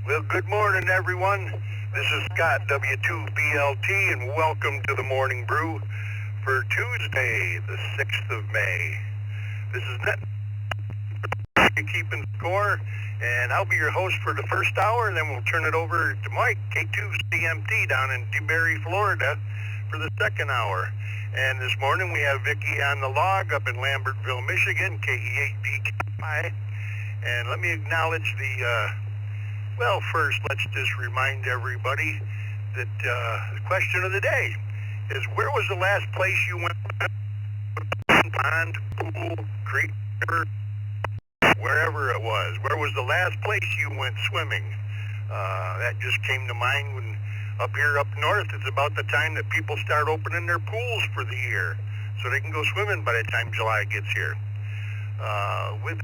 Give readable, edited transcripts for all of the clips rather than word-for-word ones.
Well, good morning, everyone. This is Scott, W2BLT, and welcome to the Morning Brew for Tuesday, the 6th of May. This is Net keeping score, and I'll be your host for the first hour, and then we'll turn it over to Mike, K2CMT, down in DeBary, Florida, for the second hour. And this morning we have Vicki on the log up in Lambertville, Michigan, KE8VKI. And let me acknowledge well, first, let's just remind everybody that the question of the day is, where was the last place you went? Pond, pool, creek, river, wherever it was. Where was the last place you went swimming? That just came to mind when up here up north, it's about the time that people start opening their pools for the year so they can go swimming by the time July gets here. With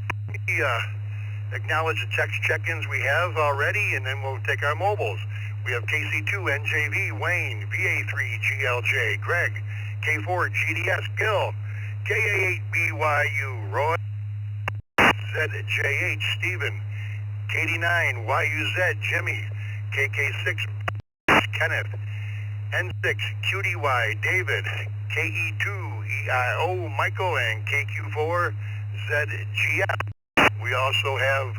acknowledge the text check-ins we have already, and then we'll take our mobiles. We have KC2, NJV, Wayne, VA3, GLJ, Greg, K4, GDS, Gil, KA8, BYU, Roy, ZJH, Stephen, KD9, YUZ, Jimmy, KK6, Kenneth, N6, QDY, David, KE2, EIO, Michael, and KQ4, ZGF. We also have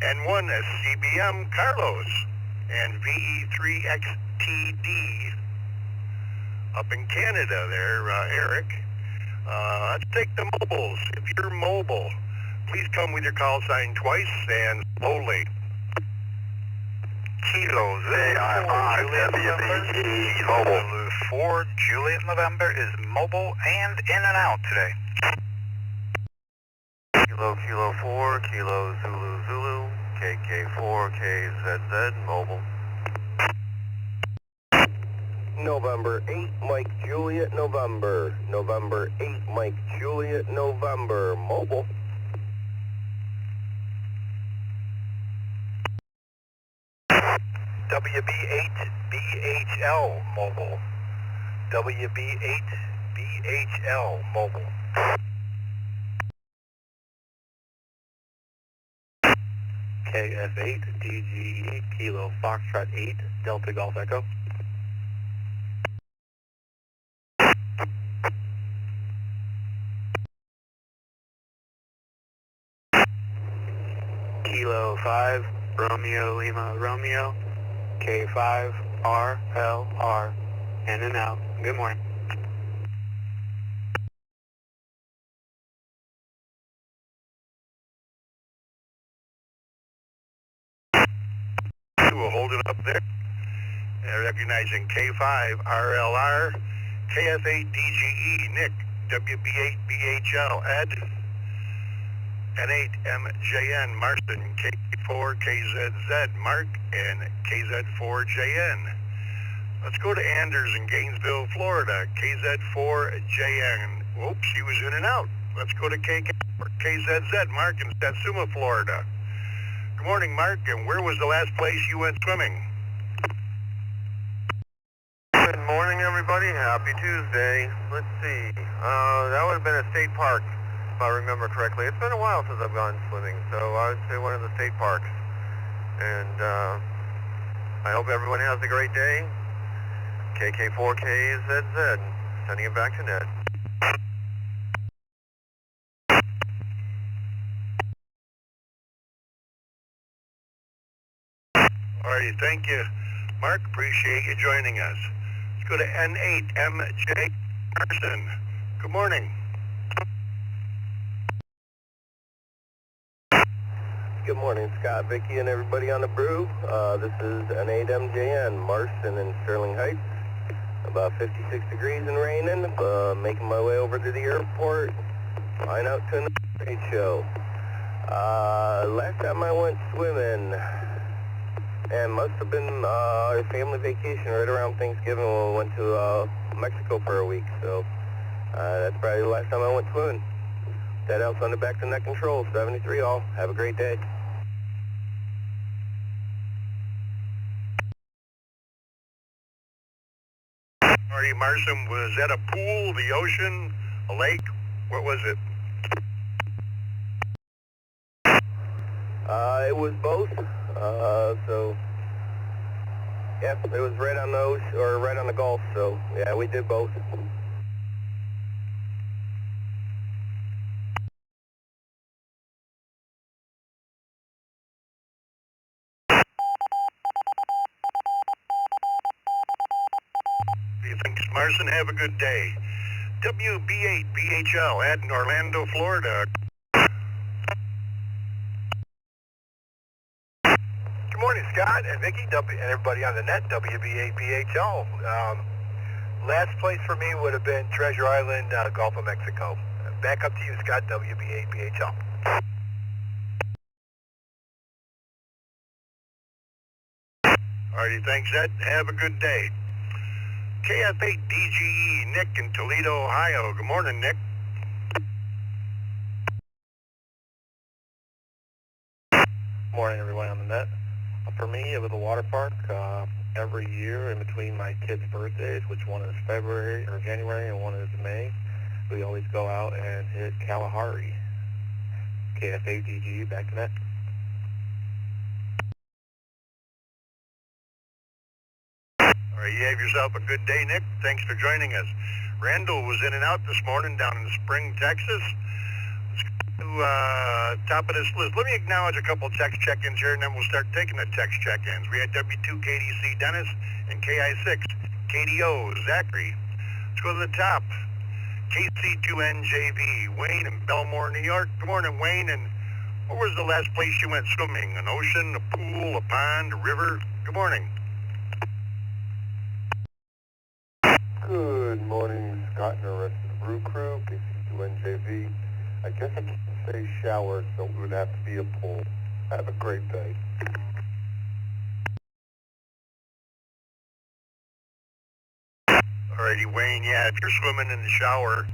N1, CBM, Carlos, and VE3XTD up in Canada there, Eric. Let's take the mobiles. If you're mobile, please come with your call sign twice and slowly. Kilo, WBE mobile. 4 Juliet November is mobile and in and out today. Kilo 4, Kilo Zulu Zulu, KK4, KZZ, mobile. November 8, Mike Juliet, November. November 8, Mike Juliet, November, mobile. WB8BHL, mobile. WB8BHL, mobile. KF8, DGE, Kilo Foxtrot 8, Delta Golf Echo. Kilo 5, Romeo Lima Romeo, K5, RLR, in and out. Good morning. We'll hold it up there. Recognizing K5, RLR, KF8, DGE, Nick, WB8, BHL, Ed, N8, MJN, Marston, K4, KZZ, Mark, and KZ4JN. Let's go to Anders in Gainesville, Florida, KZ4JN. Oops, he was in and out. Let's go to KZZ, Mark in Satsuma, Florida. Good morning, Mark, and where was the last place you went swimming? Good morning, everybody. Happy Tuesday. Let's see. That would have been a state park, if I remember correctly. It's been a while since I've gone swimming, so I would say one of the state parks. And I hope everyone has a great day. KK4KZZ, sending it back to Ned. Alrighty, thank you, Mark. Appreciate you joining us. Let's go to N8, MJ Carson. Good morning. Good morning, Scott, Vicki, and everybody on the brew. This is N8MJN, Marston in Sterling Heights. About 56 degrees and raining. Making my way over to the airport. Flying out to another state show. Last time I went swimming, and must have been our family vacation right around Thanksgiving when we went to Mexico for a week. So that's probably the last time I went swimming. That else on the back to net control, 73 all. Have a great day. Marty Marston, was that a pool, the ocean, a lake? What was it? It was both. So yeah, it was right on the ocean, or right on the Gulf. So yeah, we did both. Thanks, Marson. Have a good day. WB8BHL at Orlando, Florida. Good morning, Scott and Vicky, and everybody on the net, WB8BHL. Last place for me would have been Treasure Island, Gulf of Mexico. Back up to you, Scott, WB8BHL. Alrighty, thanks, Ed. Have a good day. KF8DGE, Nick in Toledo, Ohio. Good morning, Nick. Morning, everyone on the net. For me, it was a water park. Every year in between my kids' birthdays, which one is February or January and one is May, we always go out and hit Kalahari. KF8DGE, back to net. All right, you have yourself a good day, Nick. Thanks for joining us. Randall was in and out this morning down in Spring, Texas. Let's go to top of this list. Let me acknowledge a couple text check-ins here, and then we'll start taking the text check-ins. We had W2KDC Dennis and KI6 KDO Zachary. Let's go to the top. KC2NJV Wayne in Belmore, New York. Good morning, Wayne. And what was the last place you went swimming? An ocean, a pool, a pond, a river? Good morning. Good morning, Scott and the rest of the Brew crew, KC2NJV. I guess I can't say shower, so it would have to be a pool. Have a great day. Alrighty, Wayne, yeah, if you're swimming in the shower,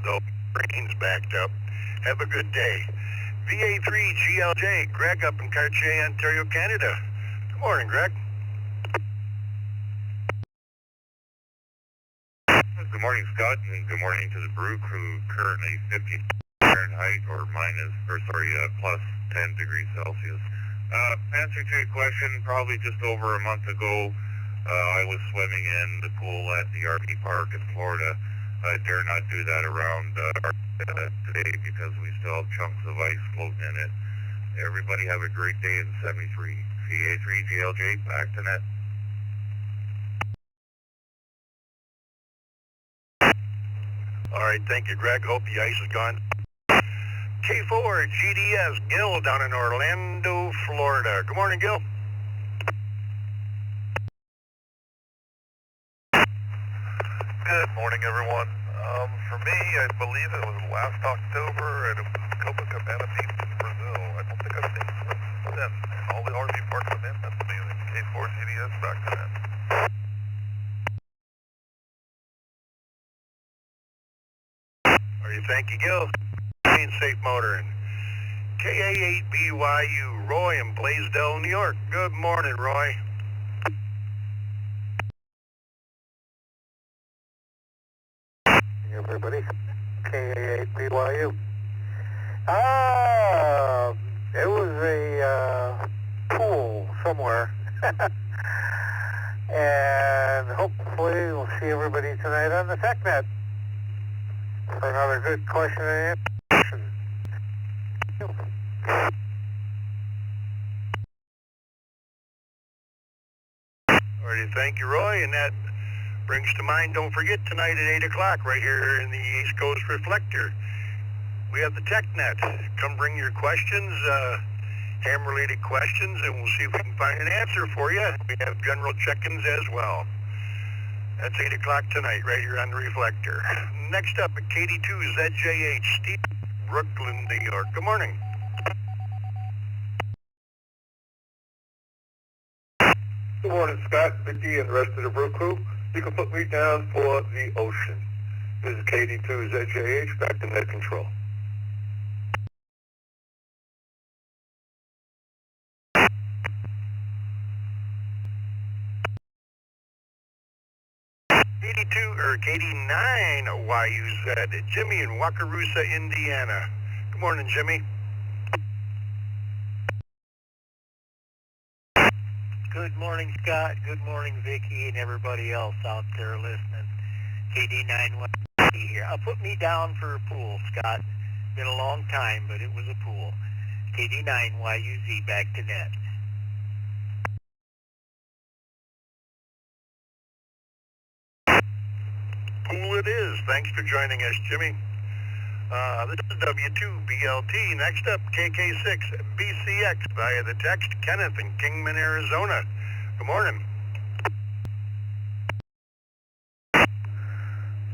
the brain's backed up. Have a good day. VA3GLJ, Greg up in Cartier, Ontario, Canada. Good morning, Greg. Good morning, Scott, and good morning to the Brew crew. Currently 50 Fahrenheit plus 10 degrees Celsius. Answer to your question, probably just over a month ago, I was swimming in the pool at the RV park in Florida. I dare not do that around today because we still have chunks of ice floating in it. Everybody have a great day in 73. VA3GLJ, back to net. All right, thank you, Greg. Hope the ice is gone. K4 GDS, Gil down in Orlando, Florida. Good morning, Gil. Good morning, everyone. For me, I believe it was last October, and it was Copacabana Beach in Brazil. I don't think I've been since then. All the RV parks I'm in, that's amazing. K4 GDS, back to that. All right, thank you, Gil. Being safe motoring. KA8BYU, Roy in Blaisdell, New York. Good morning, Roy. Hey, everybody. KA8BYU. It was a pool somewhere. And hopefully we'll see everybody tonight on the TechNet for another good question and answer. Alrighty, thank you, Roy. And that brings to mind, don't forget, tonight at 8 o'clock, right here in the East Coast Reflector, we have the TechNet. Come bring your questions, ham-related questions, and we'll see if we can find an answer for you. We have general check-ins as well. That's 8 o'clock tonight, right here on the Reflector. Next up at KD2ZJH, Steve, Brooklyn, New York. Good morning. Good morning, Scott, Vicky, and the rest of the Brew crew. You can put me down for the ocean. This is KD2ZJH, back to net control. KD9 YUZ, Jimmy in Wakarusa, Indiana. Good morning, Jimmy. Good morning, Scott. Good morning, Vicky, and everybody else out there listening. KD91 here. Put me down for a pool, Scott. Been a long time, but it was a pool. KD9YUZ, back to net. Pool it is. Thanks for joining us, Jimmy. This is W2BLT. Next up, KK6BCX via the text, Kenneth in Kingman, Arizona. Good morning.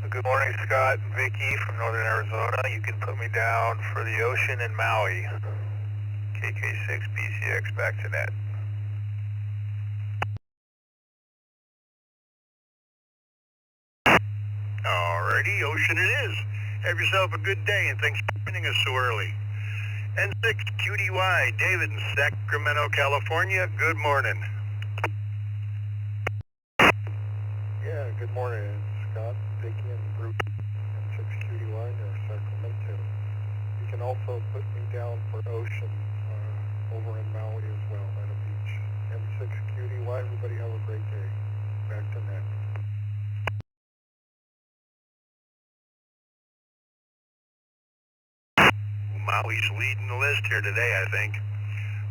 Good morning, Scott and Vicky from Northern Arizona. You can put me down for the ocean in Maui. KK6BCX, back to net. Alrighty, ocean it is. Have yourself a good day, and thanks for joining us so early. N6QDY, David in Sacramento, California. Good morning. Yeah, good morning, Scott, Vicky, and Bruce, N6QDY near Sacramento. You can also put me down for ocean over in Maui as well, at a beach. N6QDY, everybody have a great day. Back to net. Maui's leading the list here today, I think.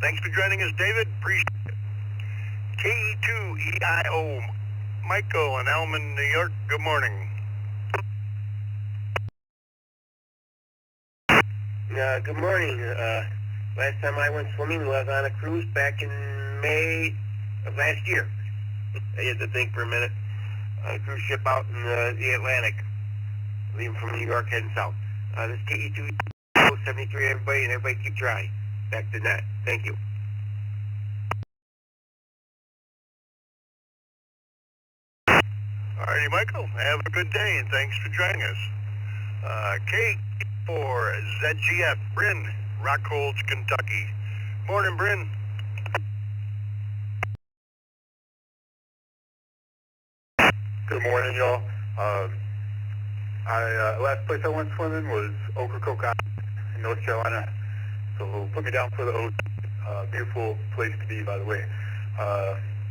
Thanks for joining us, David. Appreciate it. KE2EIO, Michael in Elman, New York. Good morning. Good morning. Last time I went swimming was on a cruise back in May of last year. I had to think for a minute. A cruise ship out in the Atlantic, leaving from New York heading south. This KE2 73, everybody, and everybody keep trying. Back to net. Thank you. Alrighty, Michael. Have a good day, and thanks for joining us. K4ZGF, Bryn, Rockholds, Kentucky. Morning, Bryn. Good morning, y'all. Last place I went swimming was Ocracoke in North Carolina. So put me down for the ocean. Beautiful place to be, by the way.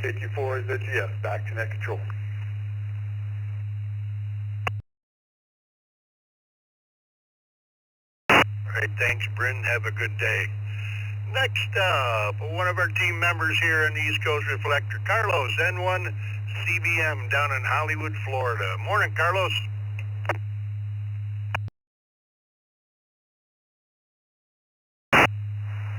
KQ4ZGF, back to net control. Alright, thanks, Bryn. Have a good day. Next up, one of our team members here in the East Coast Reflector, Carlos, N1 CBM down in Hollywood, Florida. Morning, Carlos.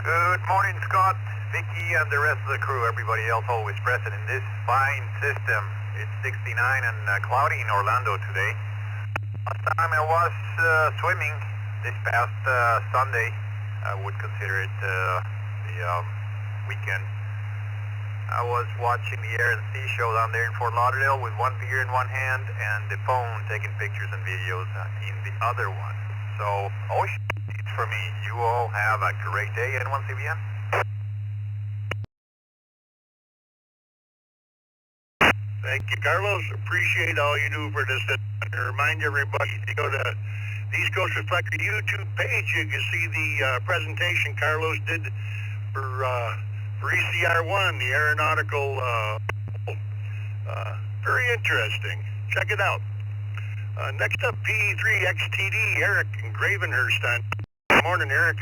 Good morning, Scott, Vicky, and the rest of the crew. Everybody else always present in this fine system. It's 69 and cloudy in Orlando today. Last time I was swimming this past Sunday, I would consider it the weekend. I was watching the Air and Sea show down there in Fort Lauderdale with one beer in one hand and the phone taking pictures and videos in the other one. So, ocean for me. You all have a great day, N1CBN. Thank you, Carlos. Appreciate all you do for this. And remind everybody to go to the East Coast Reflector YouTube page. You can see the presentation Carlos did for ECR1, the aeronautical. Very interesting. Check it out. Next up, PE3XTD, Eric in Gravenhurst. Good morning, Eric.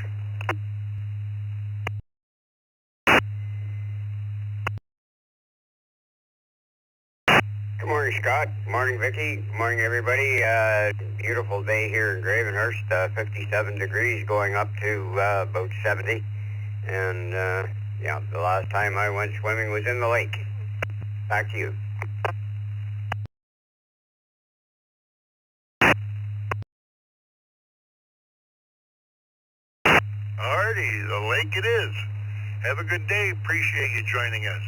Good morning, Scott. Good morning, Vicky. Good morning, everybody. Beautiful day here in Gravenhurst. 57 degrees, going up to about 70. And yeah, the last time I went swimming was in the lake. Back to you. Alrighty, the lake it is. Have a good day. Appreciate you joining us.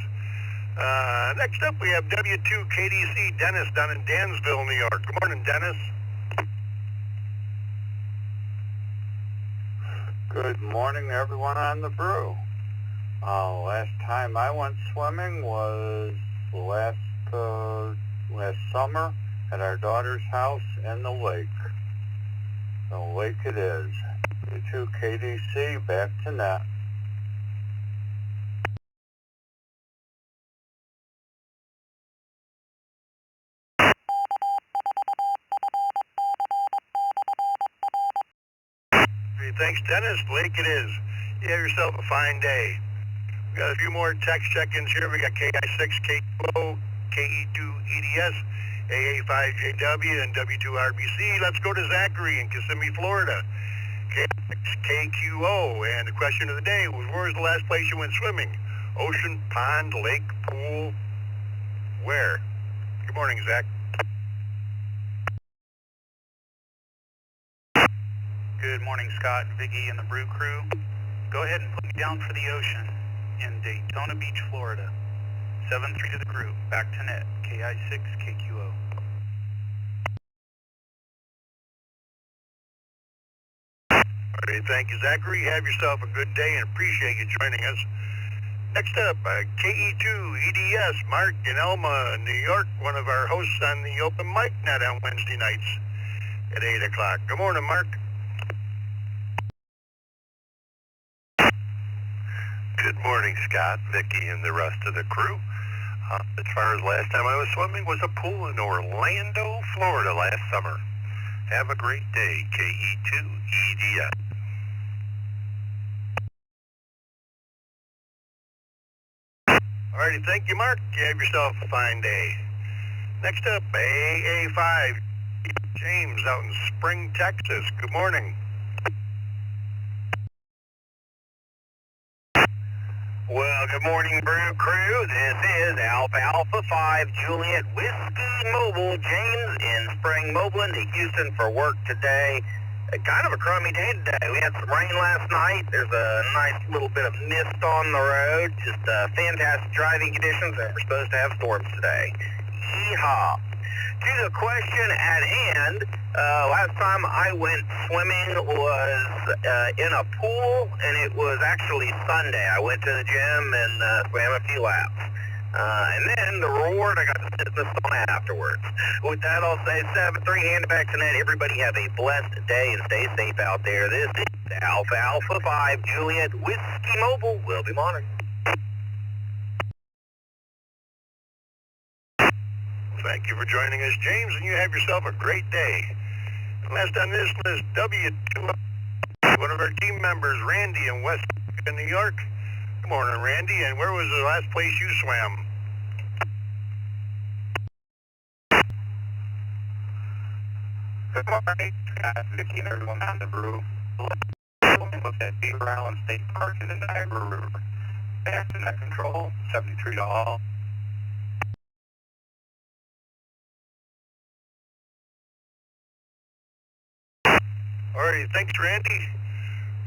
Next up, we have W2KDC Dennis down in Dansville, New York. Good morning, Dennis. Good morning, everyone on the brew. Last time I went swimming was last summer at our daughter's house in the lake. The lake it is. W2KDC, back to net. Hey, thanks, Dennis. Lake it is. You have yourself a fine day. We got a few more text check-ins here. We got KI6, KO, KE2 EDS, AA5JW, and W2RBC. Let's go to Zachary in Kissimmee, Florida. KI6, KQO. And the question of the day was, where was the last place you went swimming? Ocean, pond, lake, pool, where? Good morning, Zach. Good morning, Scott, Vicky, and the Brew crew. Go ahead and put me down for the ocean in Daytona Beach, Florida. 7-3 to the group. Back to net. KI6, KQO. All right, thank you, Zachary. Have yourself a good day and appreciate you joining us. Next up, KE2 EDS, Mark in Elma, New York, one of our hosts on the Open Mic Net on Wednesday nights at 8 o'clock. Good morning, Mark. Good morning, Scott, Vicky, and the rest of the crew. As far as last time I was swimming was a pool in Orlando, Florida last summer. Have a great day, KE2 EDS. Alrighty, thank you, Mark. You have yourself a fine day. Next up, AA5, James out in Spring, Texas. Good morning. Well, good morning, Brew crew. This is Alpha 5 Juliet Whiskey Mobile. James in Spring, Moblin to Houston for work today. Kind of a crummy day today. We had some rain last night. There's a nice little bit of mist on the road. Just fantastic driving conditions, and we're supposed to have storms today. Yeehaw. To the question at hand, last time I went swimming was in a pool, and it was actually Sunday. I went to the gym and swam a few laps. And then the reward, I got to sit in the sauna afterwards. With that, I'll say 7-3, hand it back to net. Everybody have a blessed day and stay safe out there. This is Alpha 5 Juliet Whiskey Mobile. We'll be monitoring. Thank you for joining us, James, and you have yourself a great day. And last on this list, W2, one of our team members, Randy in West New York. Good morning, Randy, and where was the last place you swam? Good morning, Scott, Vicky, and everyone on the Brew. Looked at Beaver Island State Park in the Niagara River. Back to net control, 73 to all. Alrighty, thanks, Randy.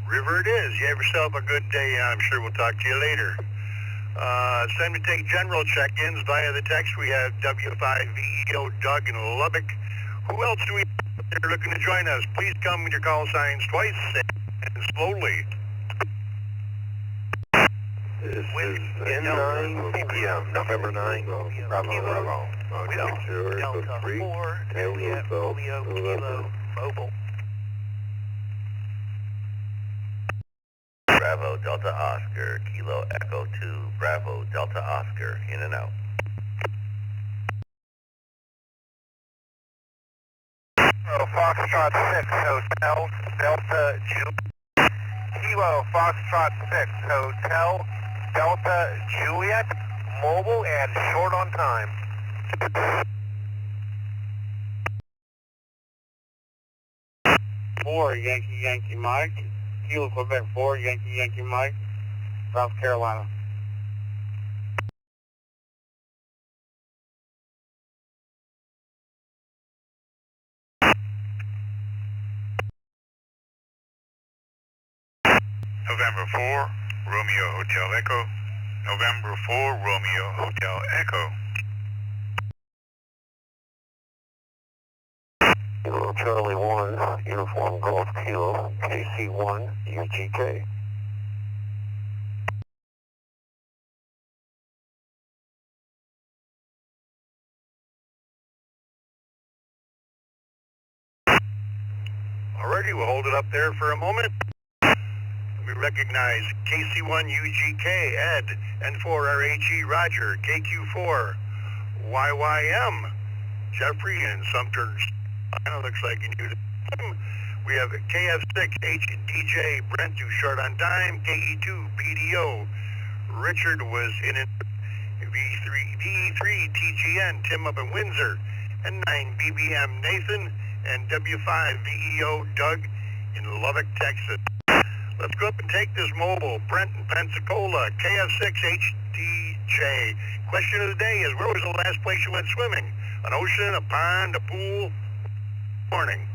River it is. You have yourself a good day, and I'm sure we'll talk to you later. It's time to take general check-ins via the text. We have W5VEO Doug in Lubbock. Who else do we have there looking to join us? Please come with your call signs twice and slowly. This is N9 CPM, November 9, Bravo. Delta 4, Juliet, Romeo, Kilo, Mobile. Bravo, Delta Oscar, Kilo Echo 2, Bravo, Delta Oscar, in and out. Foxtrot 6, Hotel, Delta Juliet. Kilo, Foxtrot 6, Hotel, Delta Juliet, mobile and short on time. 4, Yankee Mike. Kilo Quebec 4, Yankee Mike, South Carolina. November 4, Romeo Hotel Echo. November 4, Romeo Hotel Echo. Kilo Charlie 1, Uniform Golf Kilo, KC1, UGK. Alrighty, we'll hold it up there for a moment. We recognize KC1 UGK, Ed, N4RHE, Roger, KQ4, YYM, Jeffrey, and Sumter. It looks like you knew. We have KF6HDJ, Brent too short on time, KE2BDO, Richard was in it, VE3 TGN, Tim up in Windsor, N9 BBM Nathan, and W5VEO Doug in Lubbock, Texas. Let's go up and take this mobile. Brent in Pensacola, KF6HDJ. Question of the day is, where was the last place you went swimming? An ocean, a pond, a pool? Morning.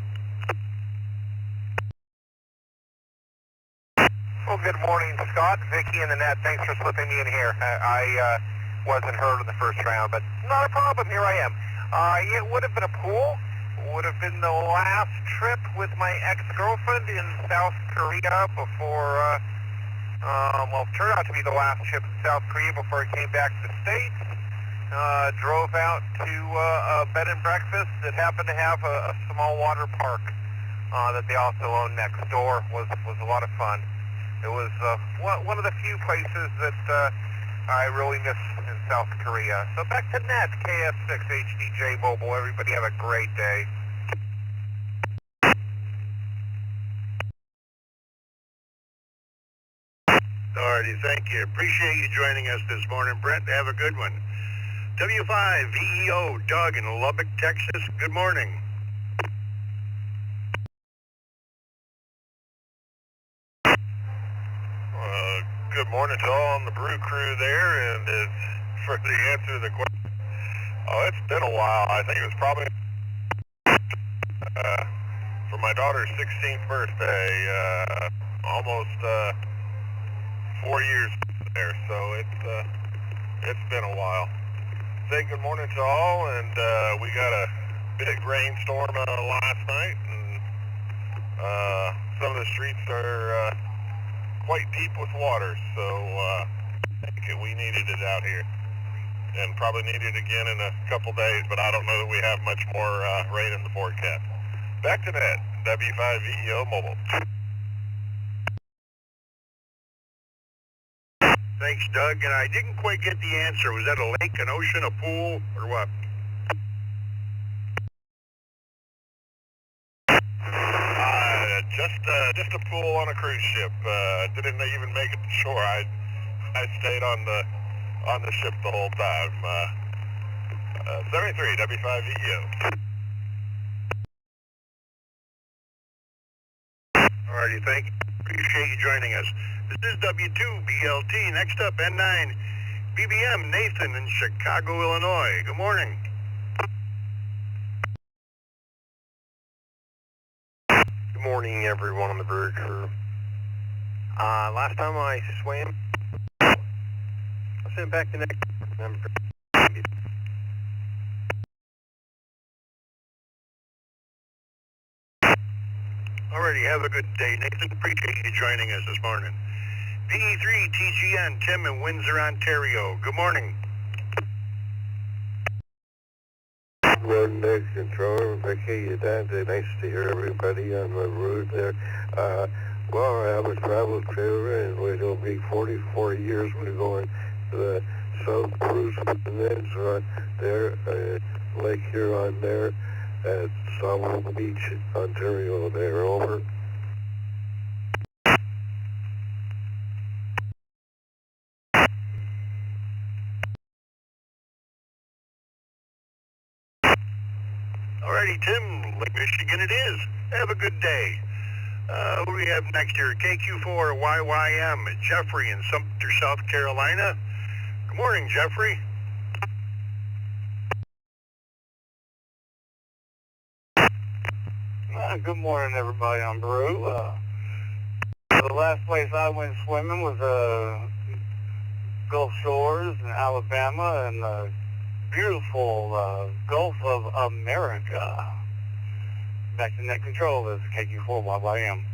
Well, good morning, Scott, Vicky, and the net. Thanks for slipping me in here. I wasn't heard in the first round, but not a problem. Here I am. It would have been a pool. Would have been the last trip with my ex-girlfriend in South Korea before, well, it turned out to be the last trip in South Korea before I came back to the States. Drove out to a bed and breakfast that happened to have a small water park that they also own next door. Was a lot of fun. It was one of the few places that I really miss in South Korea. So back to net, KF6HDJ Mobile. Everybody have a great day. Alrighty, thank you. Appreciate you joining us this morning, Brent. Have a good one. W5VEO, Doug in Lubbock, Texas. Good morning. Good morning to all on the brew crew there, and for the answer to the question, it's been a while. I think it was probably for my daughter's 16th birthday, almost 4 years there, so it's been a while. Say good morning to all, and we got a big rainstorm last night, and some of the streets are quite deep with water, so I think we needed it out here, and probably need it again in a couple days, but I don't know that we have much more rain in the forecast. Back to net, W5VEO Mobile. Thanks, Doug. And I didn't quite get the answer. Was that a lake, an ocean, a pool, or what? Just a pool on a cruise ship. Didn't even make it to shore. I stayed on the ship the whole time. 73 W5VEO. Alrighty, thank you. Appreciate you joining us. This is W2BLT. Next up, N9 BBM Nathan in Chicago, Illinois. Good morning. Good morning, everyone on the brew crew. Last time I swam, I swam back to next. Alrighty, have a good day, Nathan. Appreciate you joining us this morning. VE3 TGN, Tim in Windsor, Ontario. Good morning. Road next controller, Vicky, nice to hear everybody on the road there. Well, I have a travel trailer, and it'll be 44 years we're going to the South Cruise Peninsula there, Lake Huron there, at SWL Beach, Ontario there, over. Alrighty, Tim, Lake Michigan it is. Have a good day. Who do we have next here? KQ4YYM, Jeffrey in Sumter, South Carolina. Good morning, Jeffrey. Good morning, everybody on Brew. The last place I went swimming was Gulf Shores in Alabama and the beautiful Gulf of America. Back to net control, this is KQ4YYM.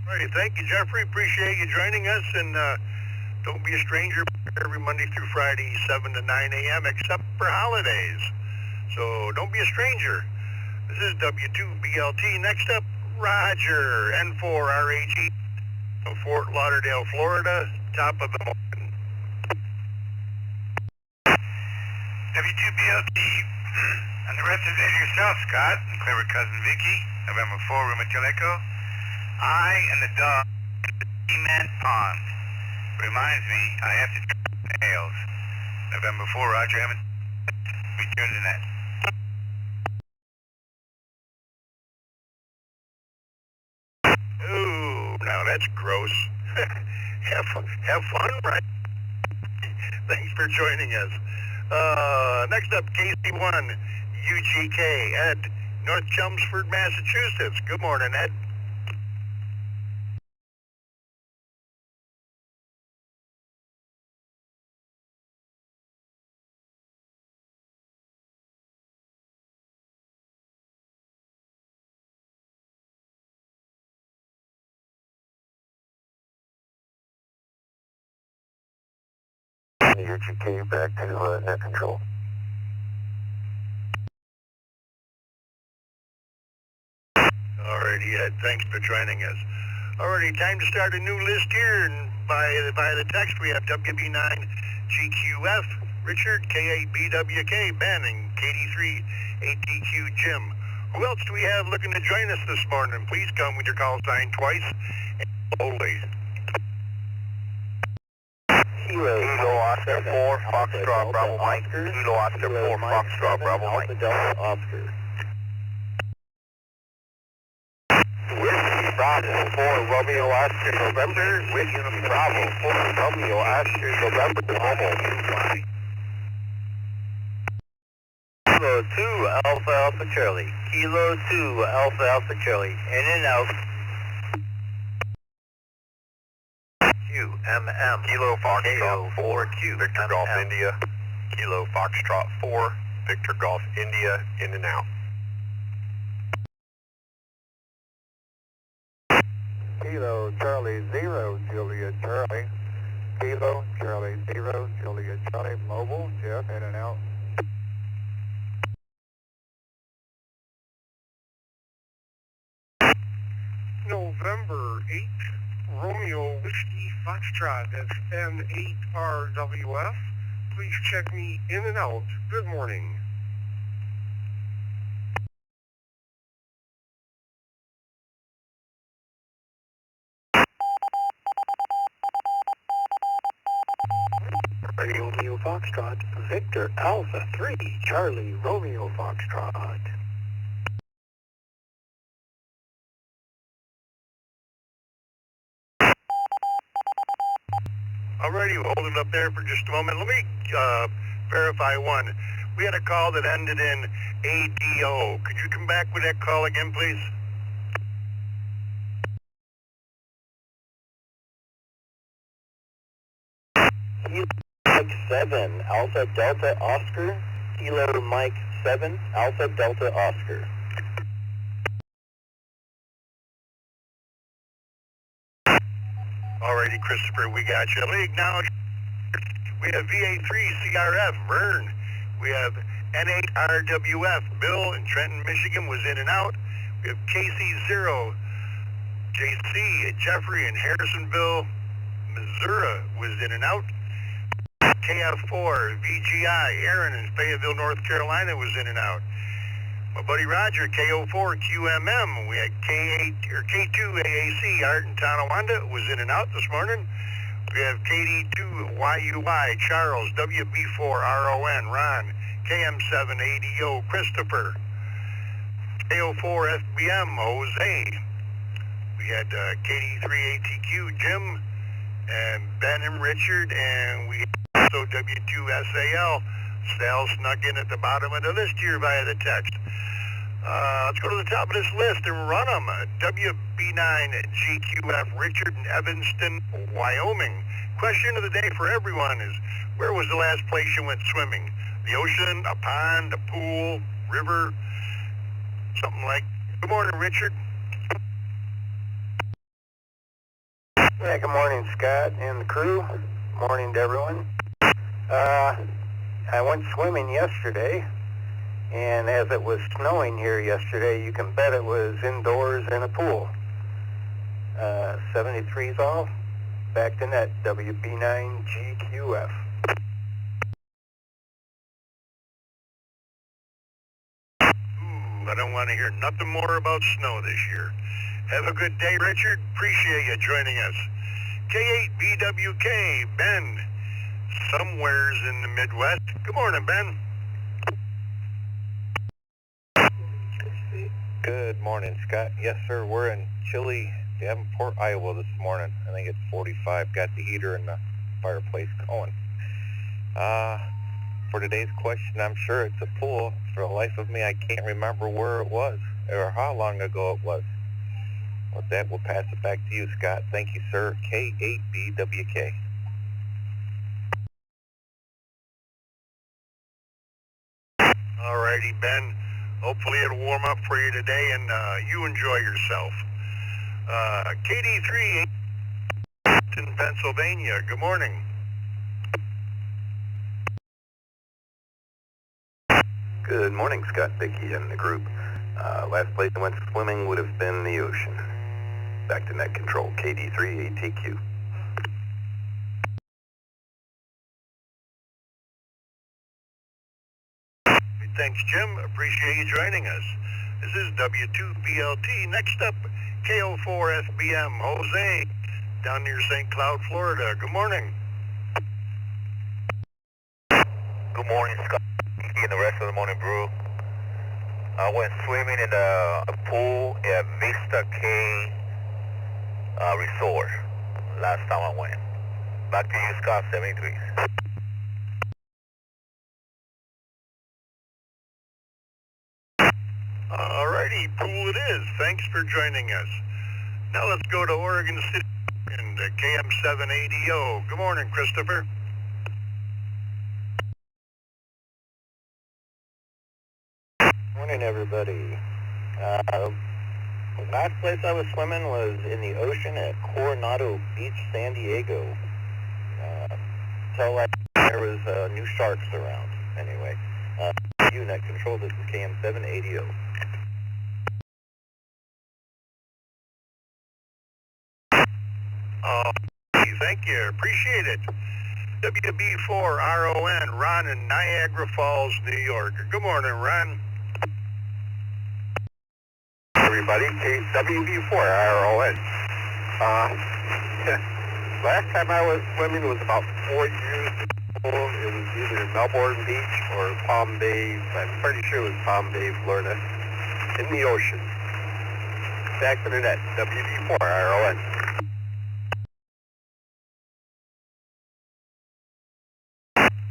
Alrighty, thank you, Jeffrey. Appreciate you joining us, and don't be a stranger every Monday through Friday, 7 to 9 a.m., except for holidays. So don't be a stranger. This is W2BLT. Next up, Roger, N4RHE. Fort Lauderdale, Florida, top of the morning. W2BLT, and the rest of it yourself, Scott, and clever cousin Vicky, November 4, Rumachel Echo. I and the dog, Cement Pond. Reminds me, I have to check the nails. November 4, Roger Hammond, return to net. Ooh, now that's gross. have fun, right? Thanks for joining us. Next up, KC1, UGK, Ed, North Chelmsford, Massachusetts. Good morning, Ed. UGK back to net control. Alrighty, Ed, thanks for joining us. Alrighty, time to start a new list here, and by the text we have WB9 GQF, Richard, K8BWK, Ben, and KD3 ATQ Jim. Who else do we have looking to join us this morning? Please come with your call sign twice and slowly. Kilo Oscar 4, Foxtrot Bravo Mike. Kilo Oscar 4, Foxtrot Bravo Mike. Alpha Delta Oscar. Bravo 4, Romeo Oscar, November, with Bravo 4, Romeo Oscar, November, Homo. Kilo 2, Alpha Alpha Charlie. Kilo 2, Alpha Alpha Charlie. In and out. QMM. Kilo Foxtrot 4, Q. Victor Golf India. Kilo Foxtrot 4, Victor Golf India. In and out. Kilo Charlie 0, Juliet Charlie. Kilo Charlie 0, Juliet Charlie. Mobile, Jeff, in and out. November 8, Romeo Whiskey Foxtrot, that's N8RWF. Please check me in and out. Good morning. Romeo Foxtrot, Victor Alpha 3, Charlie Romeo Foxtrot. Alrighty, we'll hold it up there for just a moment. Let me verify one. We had a call that ended in ADO. Could you come back with that call again, please? Kilo Mike 7, Alpha Delta Oscar. Kilo Mike 7, Alpha Delta Oscar. Alrighty, Christopher, we got you. Let me acknowledge. We have VA3 CRF, Vern. We have N8RWF, Bill in Trenton, Michigan, was in and out. We have KC0, JC, Jeffrey in Harrisonville, Missouri, was in and out. KF4, VGI, Aaron in Fayetteville, North Carolina, was in and out. My buddy Roger, KO4, QMM, we had K2 AAC, Art in Tonawanda, was in and out this morning. We have KD2 YUI, Charles, WB4 RON, Ron, KM7 ADO, Christopher, KO4 FBM, Jose. We had KD3 ATQ, Jim, and Ben and Richard, and we also W2 SAL. Sal snuck in at the bottom of the list here via the text. Let's go to the top of this list and run them. WB9 GQF, Richard in Evanston, Wyoming. Question of the day for everyone is, where was the last place you went swimming? The ocean, a pond, a pool, river, something like. Good morning, Richard. Yeah, good morning, Scott and the crew. Morning to everyone. I went swimming yesterday, and as it was snowing here yesterday, you can bet it was indoors in a pool. 73's off. Back to net, WB9GQF. I don't want to hear nothing more about snow this year. Have a good day, Richard. Appreciate you joining us. K8BWK, Ben, somewheres in the Midwest. Good morning, Ben. Good morning, Scott. Yes, sir. We're in chilly Davenport, Iowa this morning. I think it's 45. Got the heater in the fireplace going. For today's question, I'm sure it's a pool. For the life of me, I can't remember where it was or how long ago it was. With that, we'll pass it back to you, Scott. Thank you, sir. K8BWK. Alrighty, Ben. Hopefully it'll warm up for you today and you enjoy yourself. KD3 in Pennsylvania. Good morning. Good morning, Scott, Vicky, and the group. Last place I went swimming would have been the ocean. Back to net control, KD3 ATQ. Thanks, Jim. Appreciate you joining us. This is W2BLT. Next up, KO4SBM, Jose, down near St. Cloud, Florida. Good morning. Good morning, Scott, and the rest of the Morning Brew. I went swimming in a pool at Vista K Resort last time I went. Back to you, Scott, 73. Alrighty, pool it is. Thanks for joining us. Now let's go to Oregon City and KM780. Good morning, Christopher. Morning, everybody. The last place I was swimming was in the ocean at Coronado Beach, San Diego. Until there was new sharks around. Anyway, net control, this is KM780. Thank you. Appreciate it. WB4RON, Ron in Niagara Falls, New York. Good morning, Ron. Everybody, WB4RON. Last time I was swimming was about 4 years ago. It was either Melbourne Beach or Palm Bay. I'm pretty sure it was Palm Bay, Florida. In the ocean. Back to the net, WB4RON.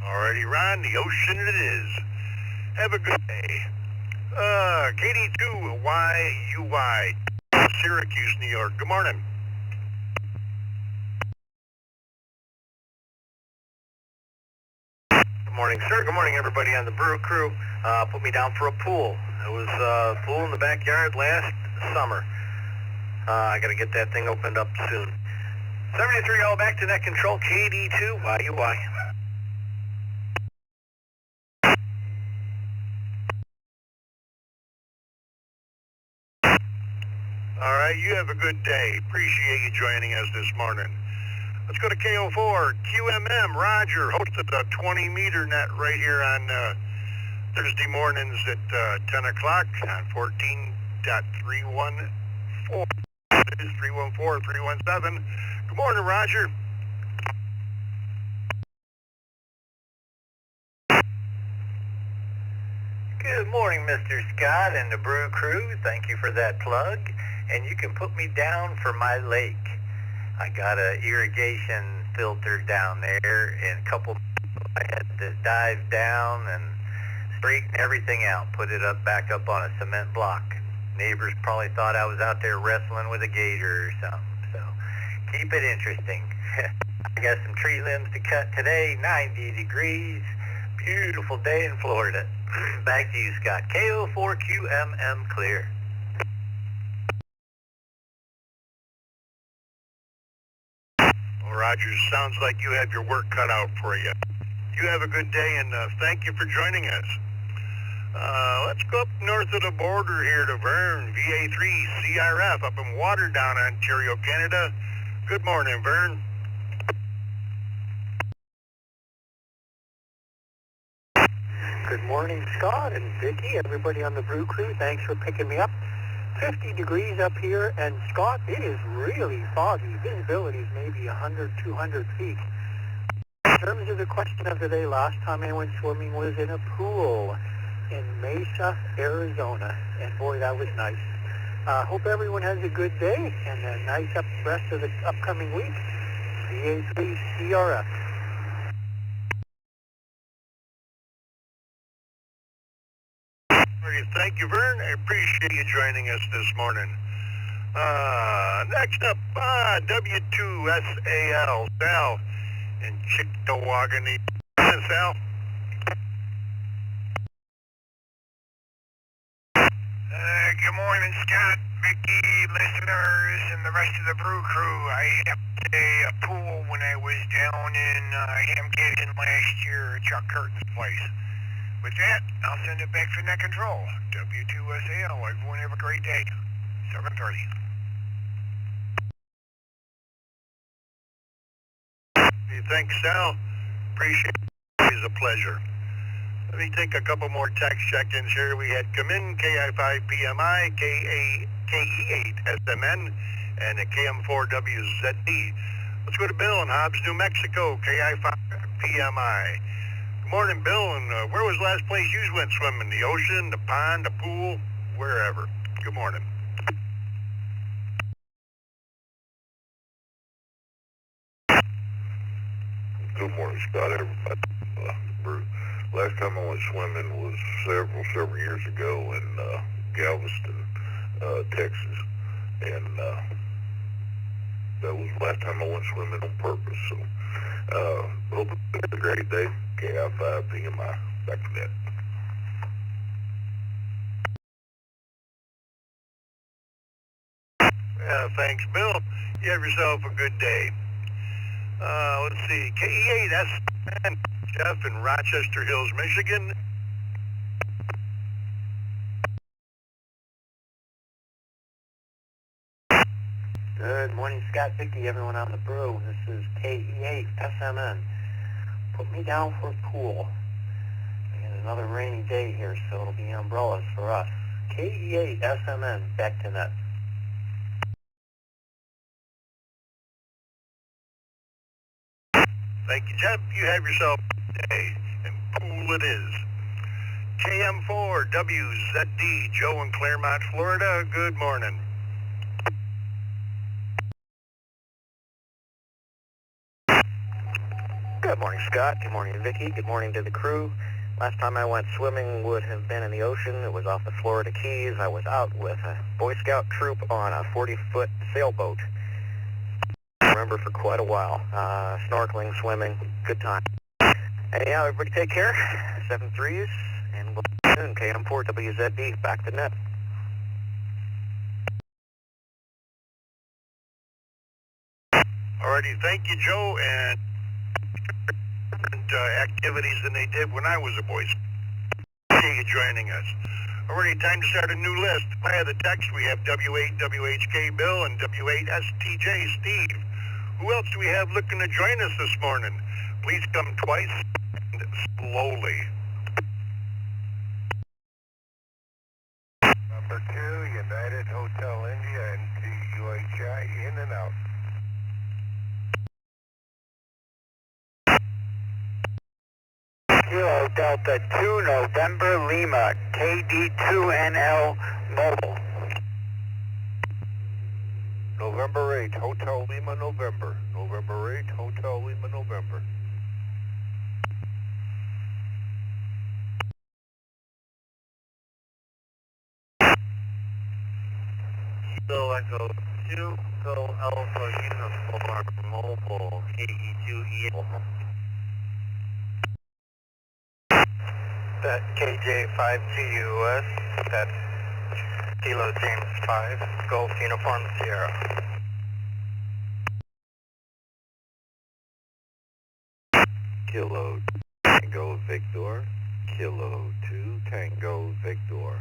Alrighty, Ron, the ocean it is. Have a good day. KD2YUY, Syracuse, New York. Good morning. Good morning, sir. Good morning, everybody on the Brew crew. Put me down for a pool. It was a pool in the backyard last summer. I got to get that thing opened up soon. 73 all back to net control, KD2YUY. All right, you have a good day. Appreciate you joining us this morning. Let's go to KO4, QMM, Roger, hosted a 20-meter net right here on Thursday mornings at 10 o'clock on 14.314. It is 314-317. Good morning, Roger. Good morning, Mr. Scott and the Brew crew. Thank you for that plug. And you can put me down for my lake. I got an irrigation filter down there, and I had to dive down and straighten everything out, put it back up on a cement block. Neighbors probably thought I was out there wrestling with a gator or something. So keep it interesting. I got some tree limbs to cut today, 90 degrees. Beautiful day in Florida. Back to you, Scott. KO4QMM clear. Well, Roger, sounds like you have your work cut out for you. You have a good day, and thank you for joining us. Let's go up north of the border here to Vern, VA3 CRF up in Waterdown, Ontario, Canada. Good morning, Vern. Good morning, Scott and Vicky, everybody on the Brew Crew. Thanks for picking me up. 50 degrees up here, and Scott, it is really foggy. Visibility is maybe 100, 200 feet. In terms of the question of the day, last time I went swimming was in a pool in Mesa, Arizona, and boy, that was nice. Hope everyone has a good day and a nice rest of the upcoming week. VA3 CRF. Thank you, Vern. I appreciate you joining us this morning. Next up, W2SAL, Sal in Chicktawaganee. Sal. Good morning, Scott, Vicky, listeners, and the rest of the Brew Crew. I hit a pool when I was down in Hamilton last year at Chuck Curtin's place. With that, I'll send it back for net control. W2SAL, everyone have a great day. 7:30. Hey, thanks, Sal. Appreciate it. It's a pleasure. Let me take a couple more text check-ins here. We had come in KI5PMI, KE8SMN, and a KM4WZD. Let's go to Bill in Hobbs, New Mexico, KI5PMI. Good morning, Bill, and where was the last place you went swimming? The ocean, the pond, the pool, wherever. Good morning. Good morning, Scott, everybody. Last time I went swimming was several years ago in Galveston, Texas, and that was the last time I went swimming on purpose. So, hope you have a great day. KI5PMI. Back to that. Thanks, Bill. You have yourself a good day. Let's see, KE8SMN, Jeff in Rochester Hills, Michigan. Good morning, Scott, Vicky, everyone on the Brew. This is KE8SMN. Put me down for a pool. And another rainy day here, so it'll be umbrellas for us. KE8SMN, back to net. Thank you, Jeff. You have yourself a day, and pool it is. KM4WZD, Joe in Claremont, Florida. Good morning. Good morning, Scott. Good morning, Vicky. Good morning to the crew. Last time I went swimming would have been in the ocean. It was off the Florida Keys. I was out with a Boy Scout troop on a 40-foot sailboat. I remember for quite a while. Snorkeling, swimming, good time. Anyhow, everybody take care. 7-3s, and we'll see you soon. KM4WZD, back to net. Alrighty, thank you, Joe, and activities than they did when I was a boy. Appreciate you joining us. Already time to start a new list. Via the text, we have W8WHK Bill and W8STJ Steve. Who else do we have looking to join us this morning? Please come twice and slowly. Number 2, United Hotel India, NTUHI, in and out. Kilo Delta 2 November Lima, KD2NL Mobile. November 8, Hotel Lima, November. November 8, Hotel Lima, November. Kilo Echo 2, Go Alpha Uniform Mobile, KE2EL. That KJ5TUS, that's Kilo James 5, Golf Uniform Sierra. Kilo Tango Victor, Kilo 2 Tango Victor.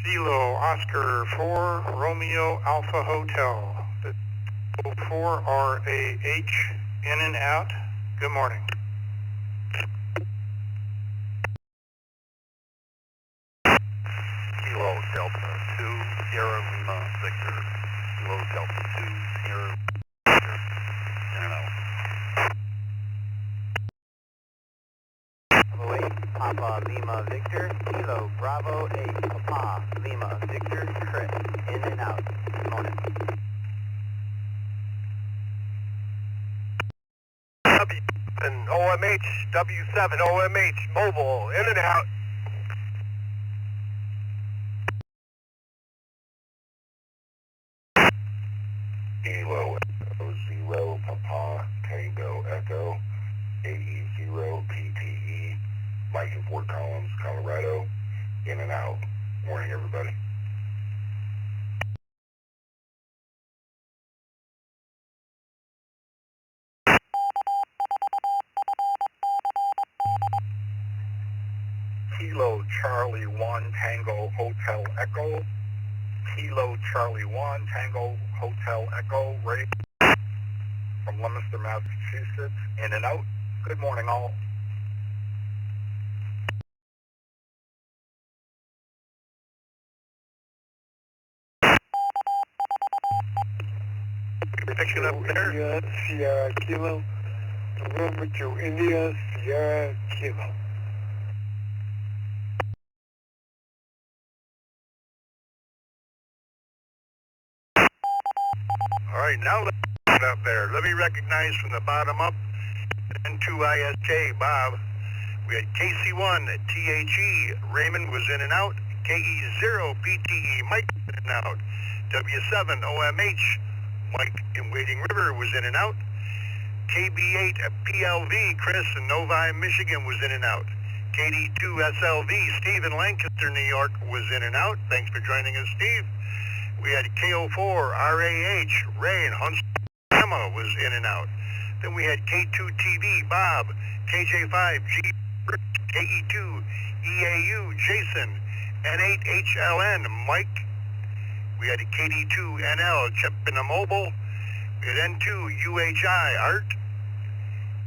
Kilo Oscar 4 Romeo Alpha Hotel. The 4RAH in and out. Good morning. Kilo Delta 2 Sierra Lima Victor. Kilo Delta 2 Sierra Victor. In and out. Bravo 8 Papa Lima Victor. Kilo Bravo 8 Papa Lima Victor. Chris. In and out. Good morning. And OMH W7 OMH mobile in and out. Kilo Echo 0 Papa Tango Echo AE0 PTE. Mike in Fort Collins, Colorado. In and out. Morning, everybody. Kilo Charlie 1 Tango Hotel Echo. Kilo Charlie 1 Tango Hotel Echo. Ray from Leominster, Massachusetts. In and out. Good morning, all. Pick it up there. India Sierra Kilo. November to India Sierra Kilo. All right, now let's get up there. Let me recognize from the bottom up. N2 ISK, Bob. We had KC1 THE, Raymond was in and out. KE0 PTE, Mike was in and out. W7 OMH, Mike in Wading River was in and out. KB8 PLV, Chris in Novi, Michigan was in and out. KD2 SLV, Steve in Lancaster, New York was in and out. Thanks for joining us, Steve. We had KO4 RAH, Ray in Huntsville, Emma was in and out. Then we had K2TV, Bob, KJ5G, KE2 EAU, Jason, N8HLN, Mike. We had KD2NL, Chip in the Mobile. We had N2 UHI, Art.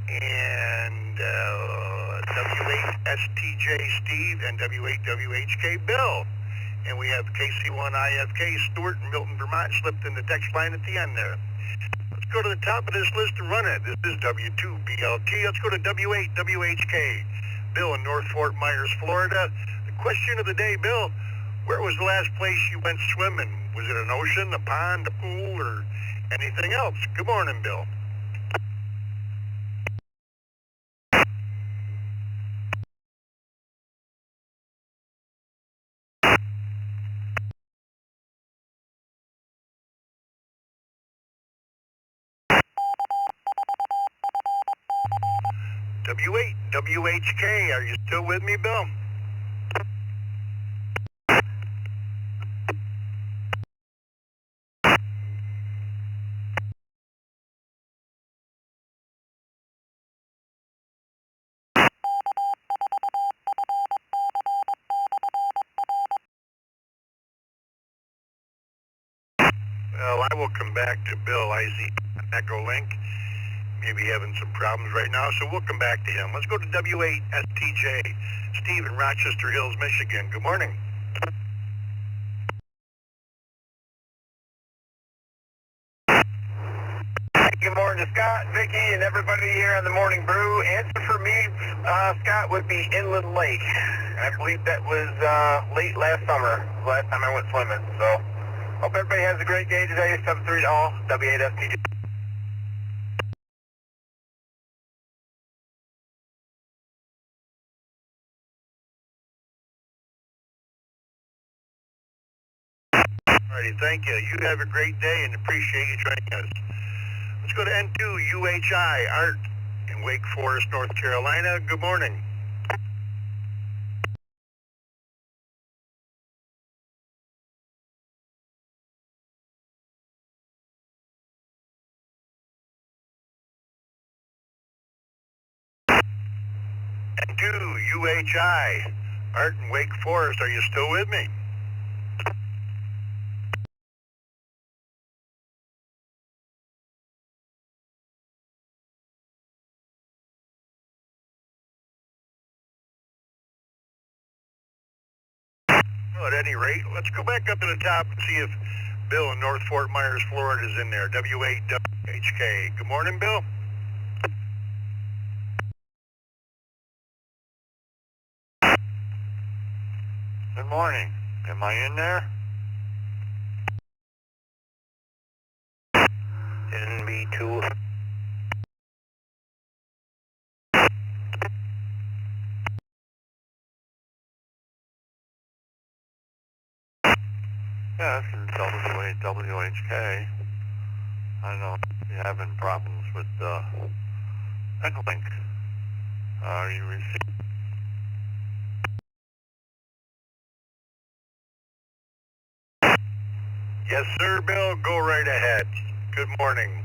And W8STJ, Steve, and W8WHK, Bill. And we have KC1IFK, Stuart in Milton, Vermont, slipped in the text line at the end there. Let's go to the top of this list to run it. This is W2BLT. Let's go to W8WHK. Bill in North Fort Myers, Florida. The question of the day, Bill, where was the last place you went swimming? Was it an ocean, a pond, a pool, or anything else? Good morning, Bill. W8WHK, are you still with me, Bill? Well, I will come back to Bill. I see Echo Link. Maybe having some problems right now, so we'll come back to him. Let's go to W8STJ. Steve in Rochester Hills, Michigan. Good morning. Good morning to Scott, Vicky, and everybody here on the Morning Brew. Answer for me, Scott, would be Inland Lake. I believe that was late last summer, last time I went swimming. So, hope everybody has a great day today. 7-3 to all, W8STJ. Alrighty, thank you. You have a great day and appreciate you joining us. Let's go to N2 UHI, Art in Wake Forest, North Carolina. Good morning. And 2, UHI. Art and Wake Forest, are you still with me? Well, at any rate, let's go back up to the top and see if Bill in North Fort Myers, Florida is in there. W8WHK. Good morning, Bill. Good morning. Am I in there? NB2. Yeah, this is WHK. I know you're having problems with Echolink. Are you receiving? Yes, sir, Bill. Go right ahead. Good morning.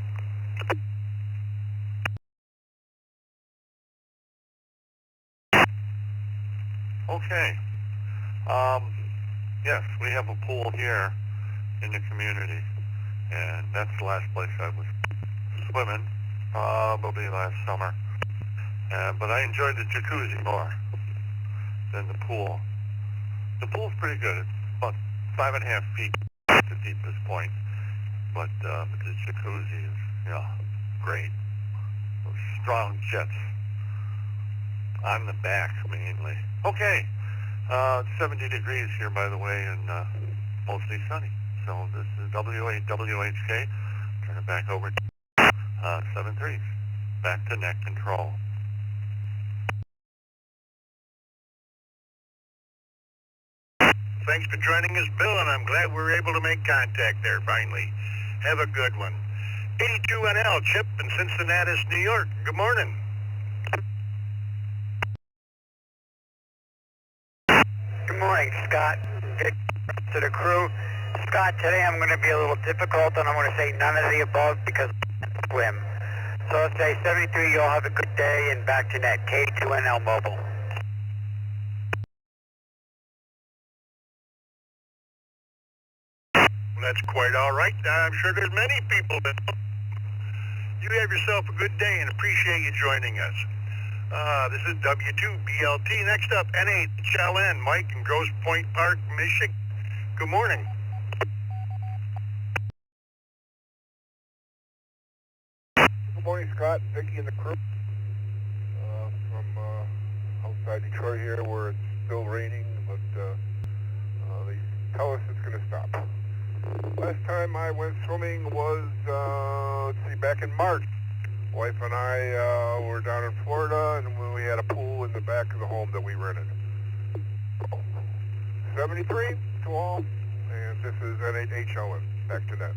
Okay. Yes, we have a pool here in the community, and that's the last place I was swimming, probably last summer. But I enjoyed the jacuzzi more than the pool. The pool's pretty good. It's about 5.5 feet at the deepest point, but the jacuzzi is, great. Those strong jets on the back mainly. Okay. It's 70 degrees here, by the way, and mostly sunny. So this is W8WHK. Turn it back over to 7-3. Back to net control. Thanks for joining us, Bill, and I'm glad we were able to make contact there finally. Have a good one. 82NL, Chip in Cincinnati, New York. Good morning. Good morning, Scott. Good to the crew. Scott, today I'm going to be a little difficult, and I'm going to say none of the above because I swim. So let's say 73, you all have a good day, and back to net. K2NL Mobile. Well, that's quite all right. I'm sure there's many people that... You have yourself a good day and appreciate you joining us. This is W2BLT. Next up, N8HLN, Mike in Grosse Pointe Park, Michigan. Good morning. Good morning, Scott, Vicky, and the crew. From outside Detroit here, where it's still raining, but they tell us it's going to stop. Last time I went swimming was, back in March. Wife and I were down in Florida, and we had a pool in the back of the home that we rented. 73 to all, and this is N8HLN. Back to net.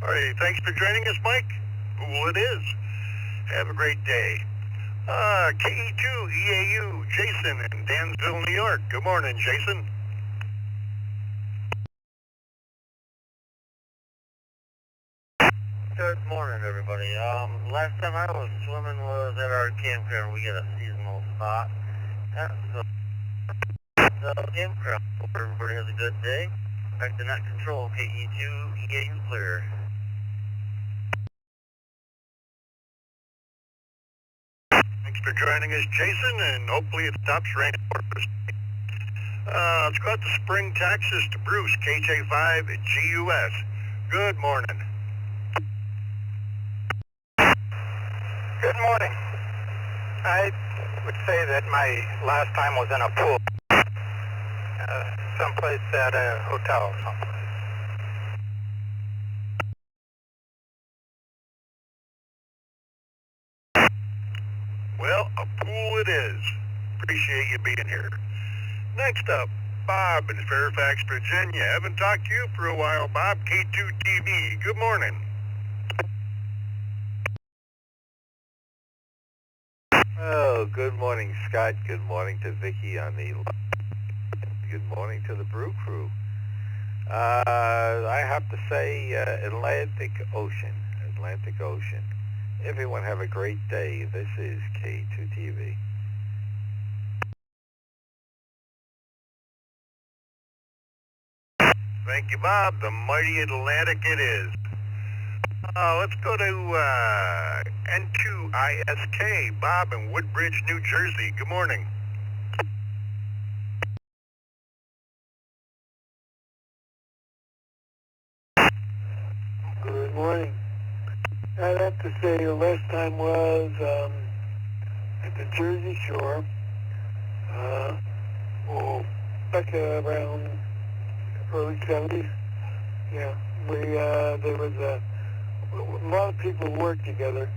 All right, thanks for joining us, Mike. Pool it is. Have a great day. KE2EAU, Jason in Dansville, New York. Good morning, Jason. Good morning, everybody. Last time I was swimming was at our campground. We get a seasonal spot. So campground. Hope everybody has a good day. Back to net control, KE2EAU clear. Thanks for joining us, Jason, and hopefully it stops raining for us. Let's go out to Spring, Texas to Bruce, KJ5 at GUS. Good morning. Good morning. I would say that my last time was in a pool. Someplace at a hotel someplace. Well, a pool it is. Appreciate you being here. Next up, Bob in Fairfax, Virginia. Haven't talked to you for a while, Bob. K2TV. Good morning. Oh, good morning, Scott. Good morning to Vicky on the... Good morning to the Brew Crew. I have to say Atlantic Ocean. Atlantic Ocean. Everyone have a great day. This is K2TV. Thank you, Bob. The mighty Atlantic it is. Let's go to N2ISK, Bob in Woodbridge, New Jersey. Good morning. Good morning. I'd have to say the last time was at the Jersey Shore, back around early 70s. Yeah, there was a lot of people who worked together.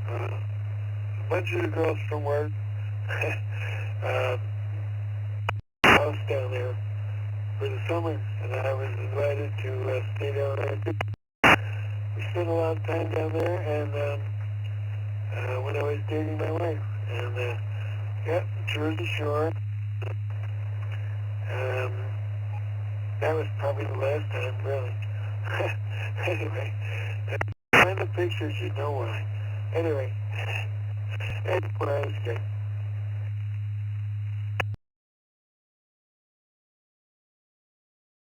A bunch of the girls from work. House down there for the summer, and I was invited to stay down there too. We spent a lot of time down there, and when I was dating my wife, and yeah, Jersey Shore. That was probably the last time, really. Anyway, find the pictures, you know why. Anyway, that's what I was saying.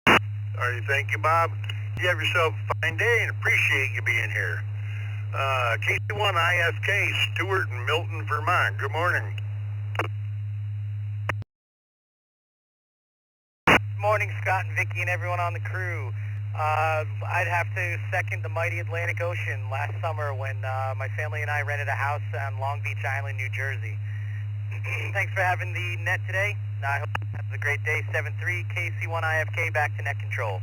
All right, thank you, Bob. You have yourself a fine day and appreciate you being here. KC1ISK, Stewart in Milton, Vermont. Good morning. Good morning, Scott and Vicky and everyone on the crew. I'd have to second the mighty Atlantic Ocean last summer when my family and I rented a house on Long Beach Island, New Jersey. Thanks for having the net today. I hope you have a great day. 7-3, KC1IFK, back to net control.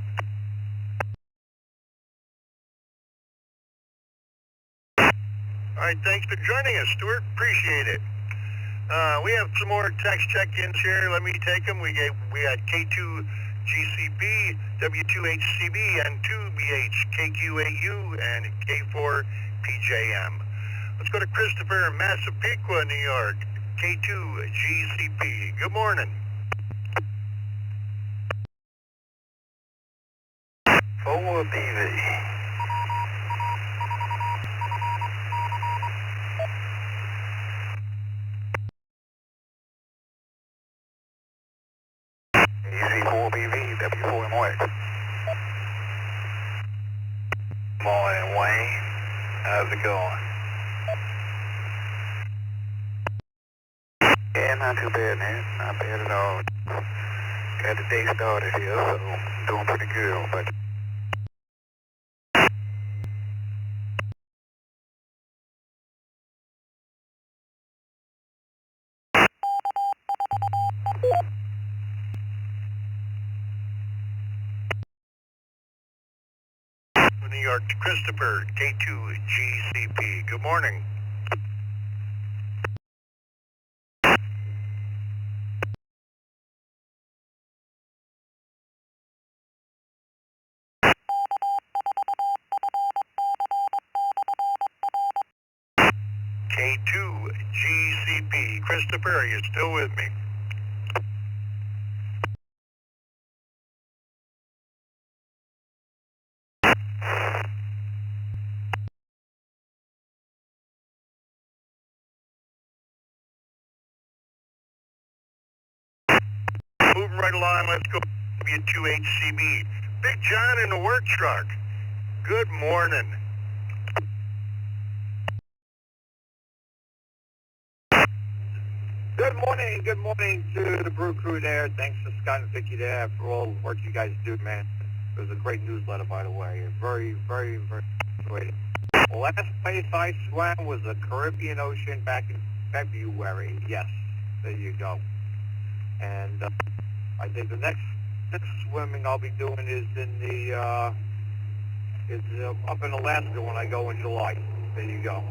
All right, thanks for joining us, Stuart. Appreciate it. We have some more text check-ins here. Let me take them. We had K2GCB, W2HCB, N2BH, KQ8U, and K4PJM. Let's go to Christopher in Massapequa, New York. K2GCP. Good morning. Forward BV. UC4BV, W4MY. Morning, Wayne. How's it going? Yeah, not too bad, man. Not bad at all. Got the day started here, so doing pretty good. But New York, Christopher, K2GCP. Good morning. K2GCP. Christopher, are you still with me? Moving right along, let's go W2HCB. Big John in the work truck. Good morning. Good morning to the Brew Crew there. Thanks to Scott and Vicky there for all the work you guys do, man. It was a great newsletter, by the way. Very, very, very great. The last place I swam was the Caribbean Ocean back in February. Yes, there you go. And I think the next swimming I'll be doing is in the up in Alaska when I go in July. There you go.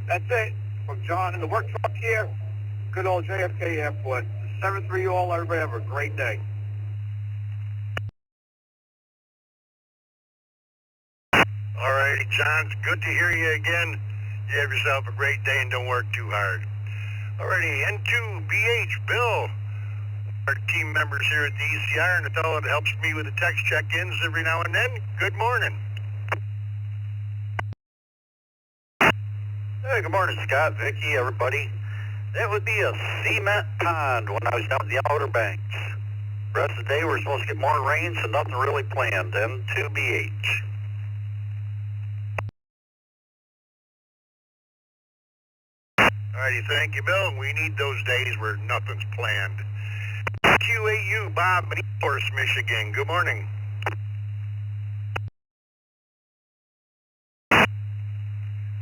That's it. From John in the work truck here. Good old JFK Airport. 7-3 all. Everybody have a great day. All righty, John. It's good to hear you again. You have yourself a great day and don't work too hard. All righty, N2BH, Bill. our team members here at the ECR and the fellow that helps me with the text check-ins every now and then. Good morning. Hey, good morning, Scott, Vicky, everybody. That would be a cement pond when I was down at the Outer Banks. The rest of the day we're supposed to get more rain, so nothing really planned. M2BH. Alrighty, thank you, Bill. We need those days where nothing's planned. QAU, Bob, Forest, Michigan. Good morning.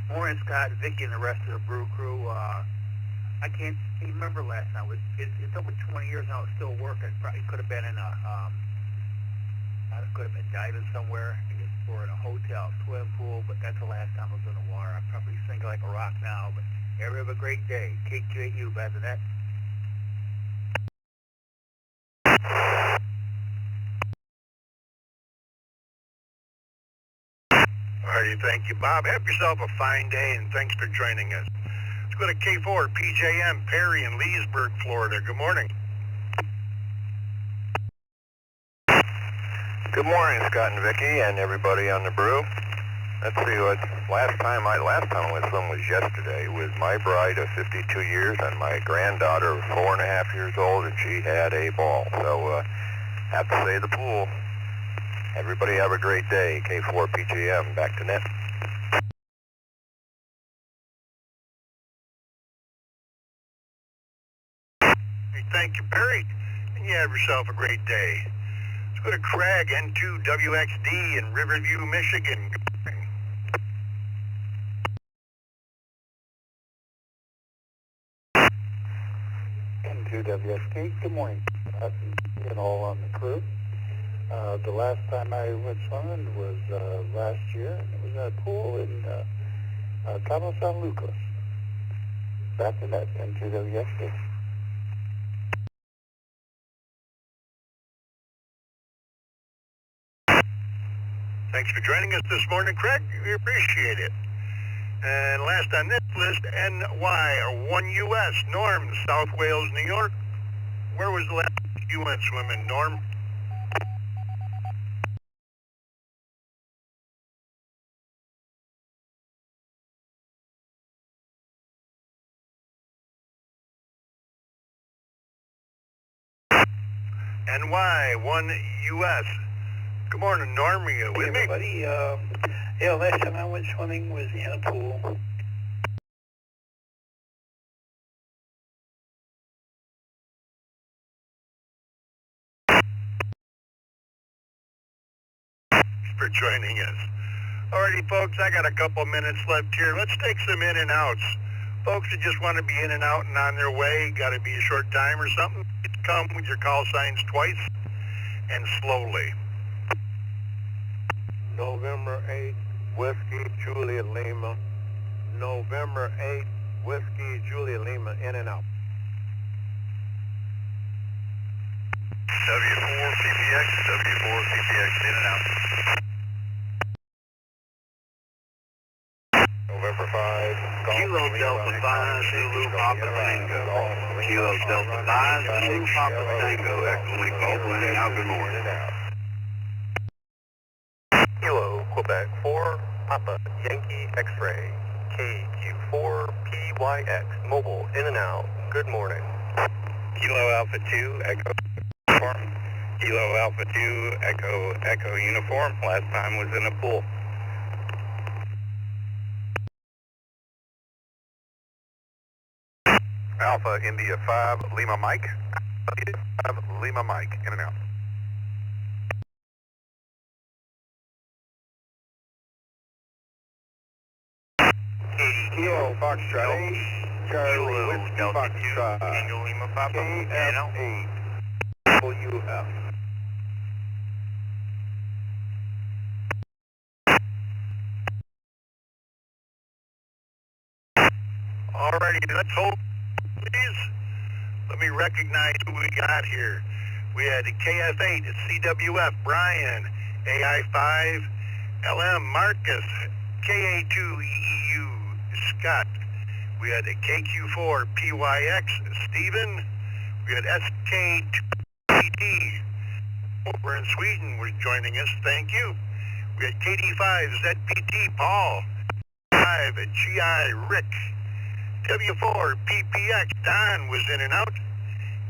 Morning, Scott, Vicky, and the rest of the Brew Crew. I can't remember last time. It's over 20 years now. It's still working. Probably could have been in a, I could have been diving somewhere, I guess, or in a hotel, swim pool, but that's the last time I was in the water. I'm probably sinking like a rock now, but everybody have a great day. KQAU, back to that. Alrighty, thank you, Bob. Have yourself a fine day, and thanks for joining us. Let's go to K4, PJM, Perry in Leesburg, Florida. Good morning. Good morning, Scott and Vicky, and everybody on the brew. Let's see, what last time I went swimming was yesterday with my bride of 52 years and my granddaughter of 4.5 years old, and she had a ball. So, have to say the pool. Everybody have a great day. K4 PJM, back to net. Hey, thank you, Perry. And you have yourself a great day. Let's go to Craig, N2 WXD in Riverview, Michigan. Good morning. N2 WXD, good morning. And all on the crew. The last time I went swimming was last year, and it was at a pool in Cabo San Lucas. Back to that, N2 WXD. Thanks for joining us this morning, Craig. We appreciate it. And last on this list, NY, or 1US, Norm, South Wales, New York. Where was the last you went swimming, Norm? NY, 1US. Good morning, Norm. Are you with me? Everybody, yeah, last time I went swimming was in a pool. Thanks for joining us. Alrighty, folks, I got a couple minutes left here. Let's take some in and outs. Folks that just want to be in and out and on their way, got to be a short time or something, come with your call signs twice and slowly. November 8th, Whiskey, Julia Lima. November 8th, Whiskey, Julia Lima, in and out. W4 CPX, in and out. November 5, Kilo Delta 5, Zulu Papa Tango. Kilo Delta 5, Zulu Papa Tango, Echo Link Oakland. Now, good morning. Kilo, Quebec 4, Papa, Yankee X-Ray, KQ4, PYX, mobile, in and out. Good morning. Kilo Alpha 2, Echo Uniform. Kilo Alpha 2, Echo Uniform. Last time was in a pool. Alpha India 5, Lima Mike. 5, Lima Mike, in and out. Kilo Foxtrot, Charlie Whiskey Foxtrot, Tango Lima Papa, KF8, WF. Alrighty, let's hold, please. Let me recognize who we got here. We had the KF8, CWF, Brian, AI5, LM, Marcus, KA2, Scott. We had a KQ4, PYX, Stephen. We had SK2, PT over in Sweden was joining us. Thank you. We had KD5 ZPT Paul, 5 GI Rick, W4 PPX Don was in and out,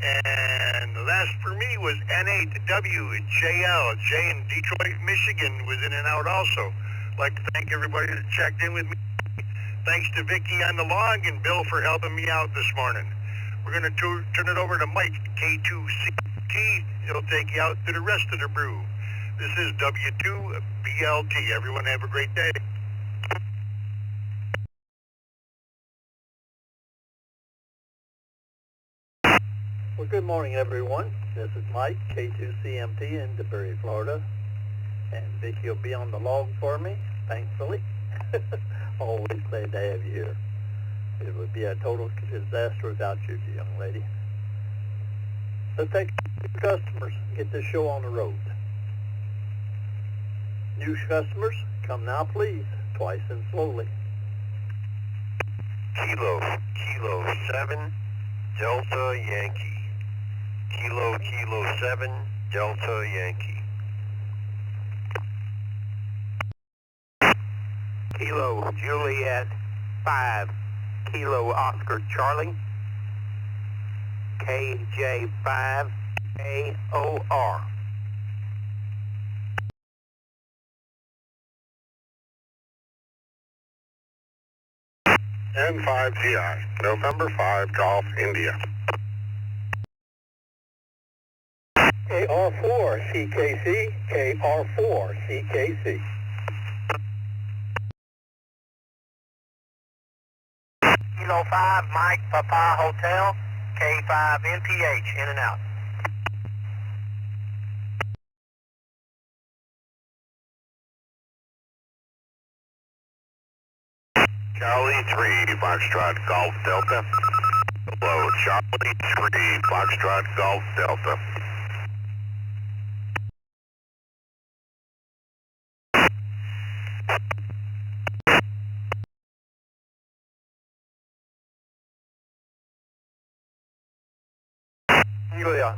and the last for me was N8W JL Jay in Detroit, Michigan was in and out also. I'd like to thank everybody that checked in with me. Thanks to Vicky on the log and Bill for helping me out this morning. We're going to turn it over to Mike, K2CT. He'll take you out to the rest of the brew. This is W2BLT. Everyone have a great day. Well, good morning, everyone. This is Mike, K2CMT in DeBerry, Florida. And Vicky will be on the log for me, thankfully. Always glad to have you here. It would be a total disaster without you, young lady. Let's take customers and get this show on the road. New customers, come now, please. Twice and slowly. Kilo 7, Delta Yankee. Kilo 7, Delta Yankee. Kilo Juliet 5, Kilo Oscar Charlie, KJ5 AOR. N5GI, November 5, Golf, India. KR4 CKC, KR4 CKC. Kilo 5 Mike Papa Hotel, K5 NPH in and out. Charlie 3, Foxtrot Golf Delta. Hello, Charlie 3, Foxtrot Golf Delta. Julia.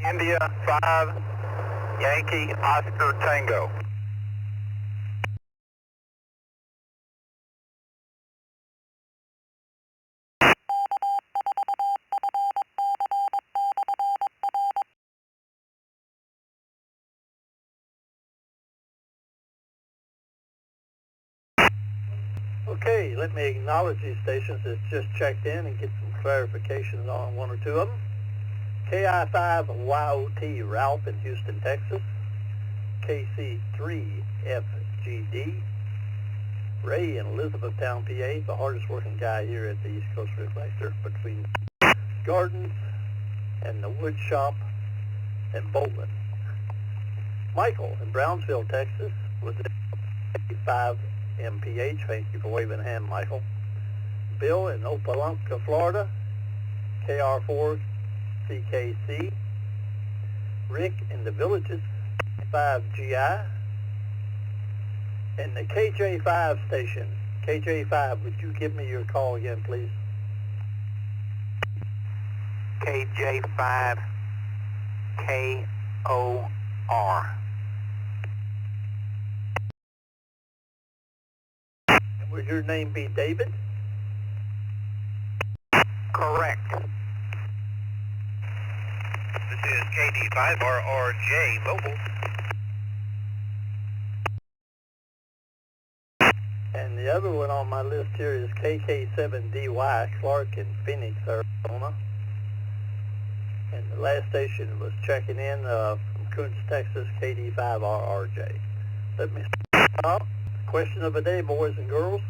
India 5, Yankee Oscar Tango. Okay, let me acknowledge these stations that just checked in and get some clarifications on one or two of them. KI5YOT Ralph in Houston, Texas. KC3FGD Ray in Elizabethtown, PA, the hardest working guy here at the East Coast Reflector between Gardens and the Wood Shop and Bowling. Michael in Brownsville, Texas with the 5 MPH. Thank you for waving a hand, Michael. Bill in Opelika, Florida, KR4 CKC. Rick in the Villages, 5GI. And the KJ5 station. KJ5, would you give me your call again, please? KJ5 KOR. Would your name be David? Correct. This is KD5RRJ Mobile. And the other one on my list here is KK7DY, Clark in Phoenix, Arizona. And the last station was checking in from Coons, Texas, KD5RRJ. Let me stop. Question of the day, boys and girls.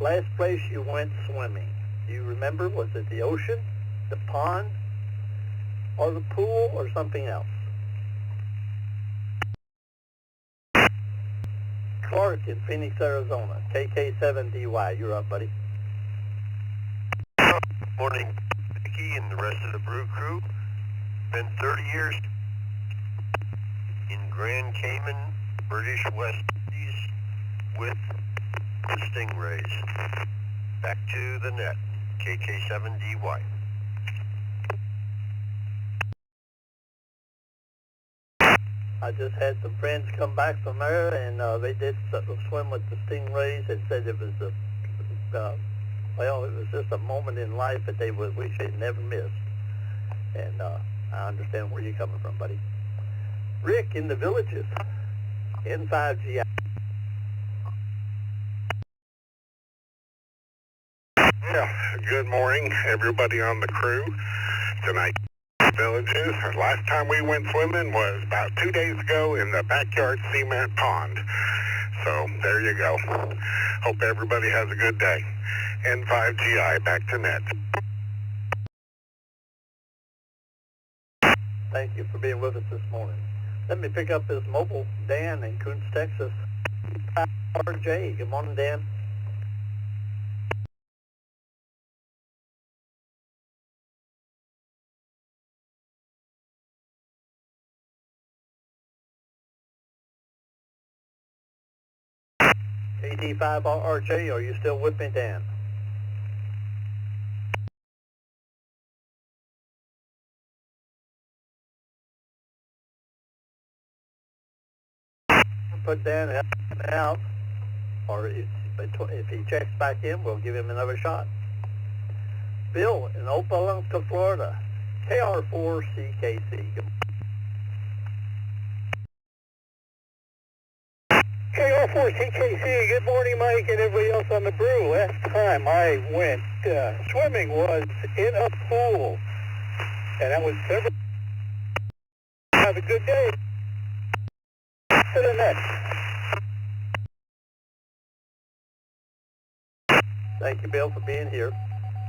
Last place you went swimming. Do you remember? Was it the ocean, the pond, or the pool, or something else? Clark in Phoenix, Arizona. KK7DY. You're up, buddy. Morning, Vicky and the rest of the brew crew. Been 30 years in Grand Cayman, British West Indies, with the Stingrays. Back to the net, KK7DY. I just had some friends come back from there, and they did swim with the Stingrays and said it was well, it was just a moment in life that they would wish they'd never missed. And I understand where you're coming from, buddy. Rick in the Villages, N5GI. Yeah, good morning, everybody on the crew. Tonight, Villages. Last time we went swimming was about 2 days ago in the backyard cement pond. So there you go. Hope everybody has a good day. N5GI, back to net. Thank you for being with us this morning. Let me pick up this mobile. Dan in Coons, Texas. RJ, good morning, Dan. AD5RJ, are you still with me, Dan? Put Dan out, or if he checks back in, we'll give him another shot. Bill in Opelika, Florida, KR4CKC. KR4CKC, good morning, Mike, and everybody else on the brew. Last time I went swimming was in a pool, and that was several. Have a good day. To the next. Thank you, Bill, for being here.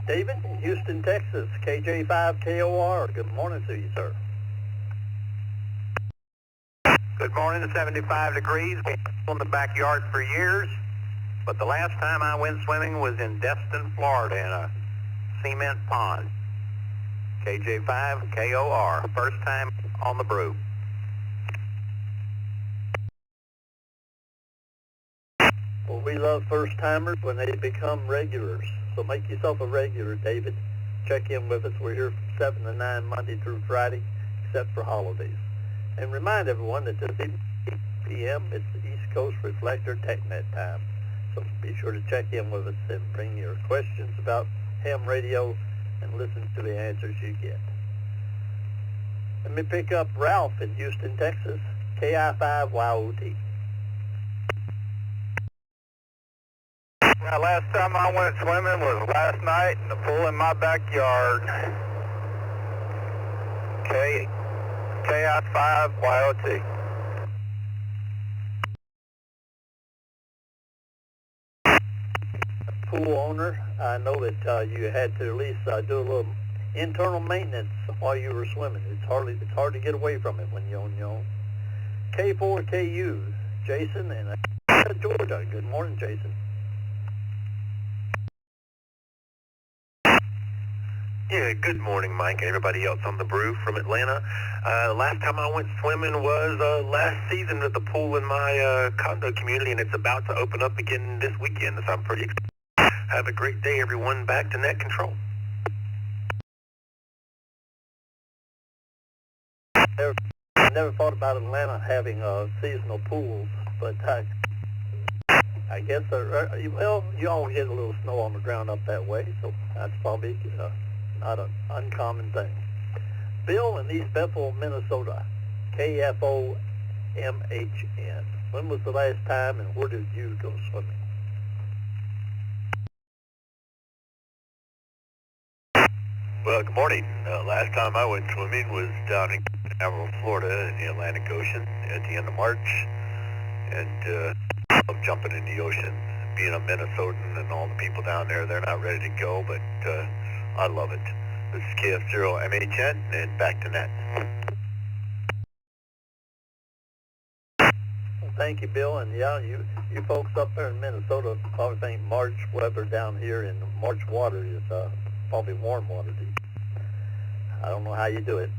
David in Houston, Texas, KJ5KOR. Good morning to you, sir. Good morning, 75 degrees. Been in the backyard for years, but the last time I went swimming was in Destin, Florida in a cement pond. KJ5KOR, first time on the brew. Well, we love first-timers when they become regulars. So make yourself a regular, David. Check in with us. We're here from 7 to 9 Monday through Friday, except for holidays. And remind everyone that this evening, 8 p.m., it's the East Coast Reflector TechNet time. So be sure to check in with us and bring your questions about ham radio and listen to the answers you get. Let me pick up Ralph in Houston, Texas, KI5YOT. Last time I went swimming was last night in the pool in my backyard. KI5YOT. Pool owner, I know that you had to at least do a little internal maintenance while you were swimming. It's hard to get away from it when you're on your own. K4KU, Jason in Georgia. Good morning, Jason. Yeah, good morning, Mike, and everybody else on the brew from Atlanta. Last time I went swimming was last season at the pool in my condo community, and it's about to open up again this weekend, so I'm pretty excited. Have a great day, everyone. Back to net control. I never thought about Atlanta having seasonal pools, but I guess, well, you always get a little snow on the ground up that way, so that's probably not an uncommon thing. Bill in East Bethel, Minnesota, KFOMHN. When was the last time and where did you go swimming? Well, good morning. Last time I went swimming was down in Canaveral, Florida in the Atlantic Ocean at the end of March. And I love jumping in the ocean. Being a Minnesotan and all the people down there, they're not ready to go, but I love it. This is KF0MHN and back to net. Well, thank you, Bill. And yeah, you folks up there in Minnesota probably think March weather down here in March water is probably warm water. I don't know how you do it.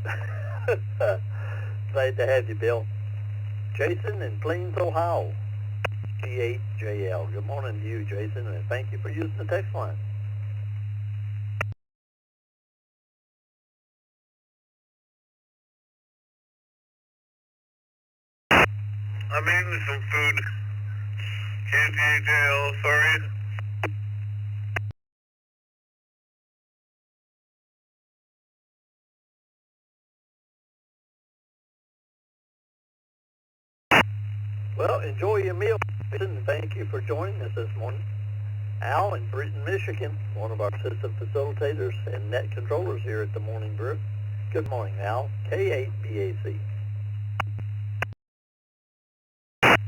Glad to have you, Bill. Jason in Plains, Ohio. T8JL. Good morning to you, Jason, and thank you for using the text line. I'm eating some food. KTJL, sorry. Well, enjoy your meal, and thank you for joining us this morning. Al in Britain, Michigan, one of our system facilitators and net controllers here at the Morning Brew. Good morning, Al. K8BAC. Good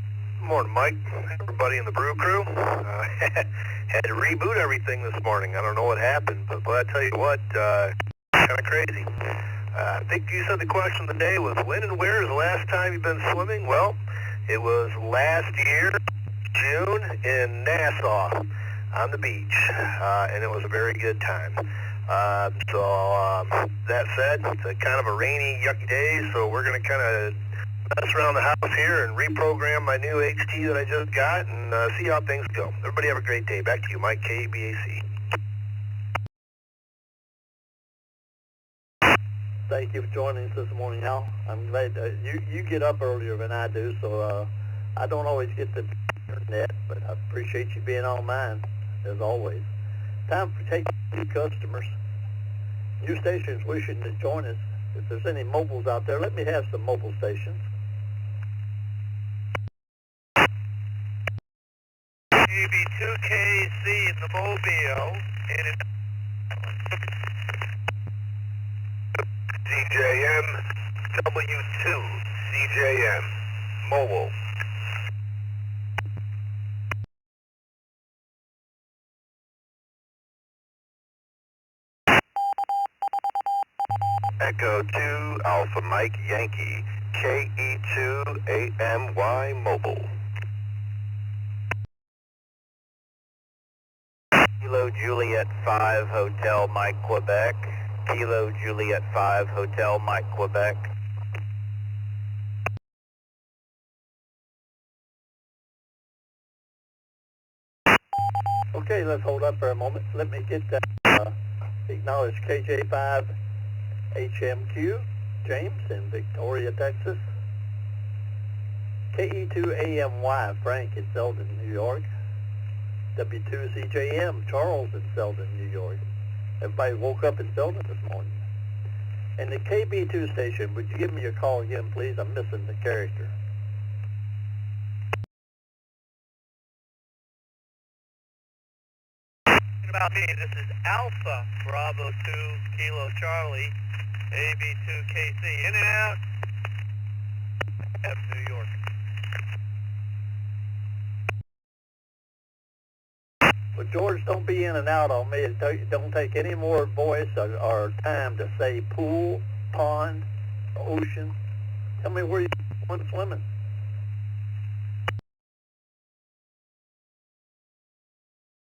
morning, Mike. Everybody in the brew crew. Had to reboot everything this morning. I don't know what happened, but I tell you what, kind of crazy. I think you said the question of the day was, when and where is the last time you've been swimming? Well, it was last year, June, in Nassau on the beach, and it was a very good time. That said, it's a kind of a rainy, yucky day, so we're going to kind of mess around the house here and reprogram my new HT that I just got and see how things go. Everybody have a great day. Back to you, Mike, KBAC. Thank you for joining us this morning, Al. I'm glad you get up earlier than I do, so I don't always get the internet, but I appreciate you being on mine, as always. Time for taking new customers. New stations wishing to join us. If there's any mobiles out there, let me have some mobile stations. AB2KC in the Mobile, and CJM, W2, CJM, Mobile. Echo 2, Alpha Mike Yankee, KE2AMY Mobile. Kilo Juliet 5 Hotel Mike Quebec. Kilo Juliet 5 Hotel Mike Quebec. Okay, let's hold up for a moment. Let me get that acknowledge KJ5 HMQ, James in Victoria, Texas. KE2AMY, Frank in Selden, New York. W2CJM, Charles in Selden, New York. Everybody woke up in Selden this morning. And the KB2 station, would you give me a call again, please? I'm missing the character. About me, this is Alpha Bravo 2 Kilo Charlie, AB2KC, in and out of New York. Well, George, don't be in and out on me. Don't take any more voice or time to say pool, pond, ocean. Tell me where you went swimming.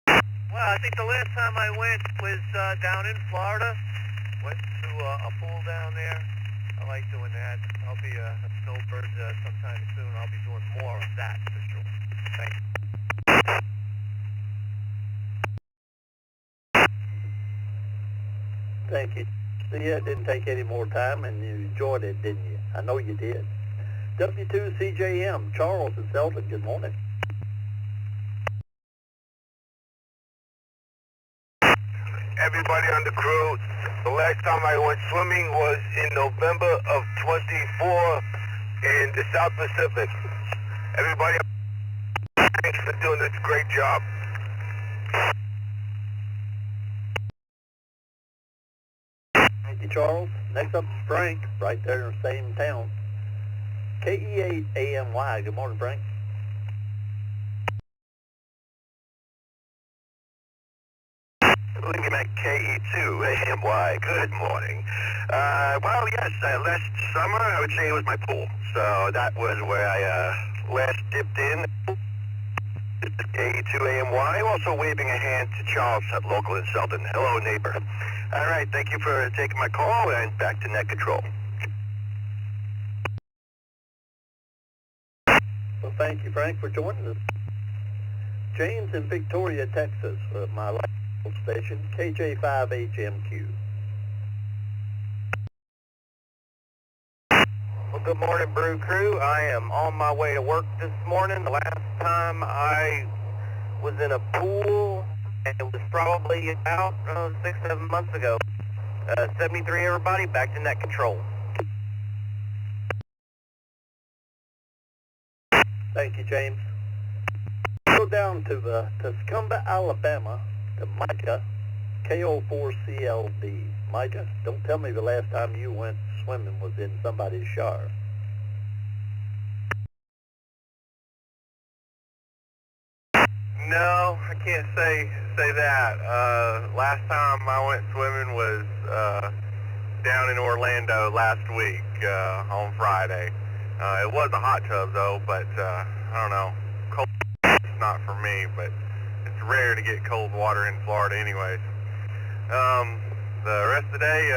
Well, I think the last time I went was down in Florida. Went to a pool down there. I like doing that. I'll be a snowbird sometime soon. I'll be doing more of that for sure. Thanks. Thank you. See, it didn't take any more time, and you enjoyed it, didn't you? I know you did. W2CJM, Charles in Selden, good morning. Everybody on the crew, the last time I went swimming was in November of 24 in the South Pacific. Everybody, thanks for doing this great job. Thank you, Charles. Next up is Frank, right there in the same town. KE8AMY, good morning, Frank. Looking at KE2AMY, good morning. Well, yes, last summer I would say it was my pool. So that was where I last dipped in. KE2AMY, also waving a hand to Charles at local in Selden. Hello, neighbor. All right, thank you for taking my call, and back to net control. Well, thank you, Frank, for joining us. James in Victoria, Texas, for my local station, KJ5HMQ. Well, good morning, Brew Crew. I am on my way to work this morning. The last time I was in a pool, and it was probably about 6-7 months ago. 73, everybody, back to net control. Thank you, James. Go down to Tuscumba, Alabama, to Micah, KO4CLB. Micah, don't tell me the last time you went swimming was in somebody's shower. No, I can't say that. Last time I went swimming was down in Orlando last week on Friday. It was a hot tub though, but I don't know. Cold is not for me, but it's rare to get cold water in Florida anyways. The rest of the day,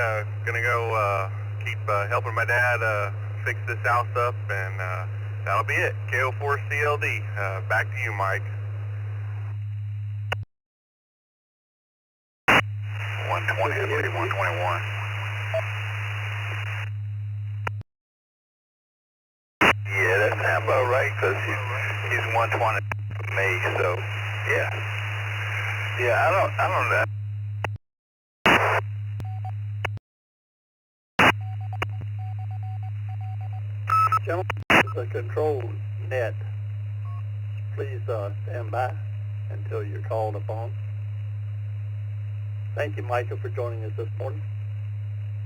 gonna go keep helping my dad fix this house up, and that'll be it. KO4CLD. Back to you, Mike. 120, I believe 121. Yeah, that sounds about right, because he's 120 me, so, yeah. Yeah, I don't know. Gentlemen, the control net. Please stand by until you're called upon. Thank you, Micah, for joining us this morning.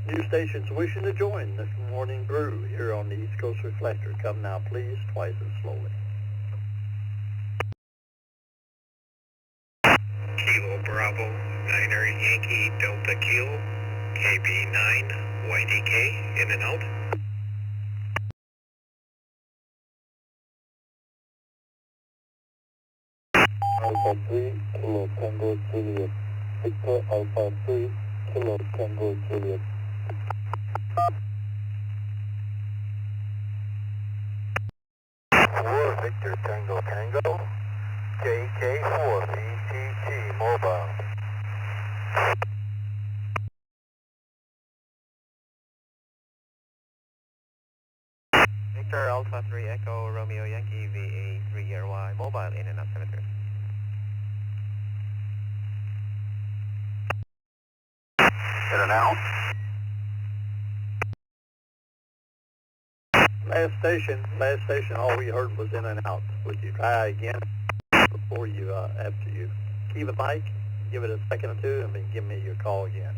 New stations wishing to join this Morning Brew here on the East Coast Reflector. Come now, please, twice as slowly. Kilo Bravo, Niner Yankee Delta Kilo, KB9, YDK, in and out. Alpha 3, Kilo Tango Juliet. Victor Alpha 3, Kilo Tango Juliet. Victor Tango Tango, JK4 VTT Mobile. Victor Alpha 3 Echo Romeo Yankee VA3 RY Mobile in and out cemetery. In and out. Last station, all we heard was in and out. Would you try again before you, after you keep the mic, give it a second or two, and then give me your call again.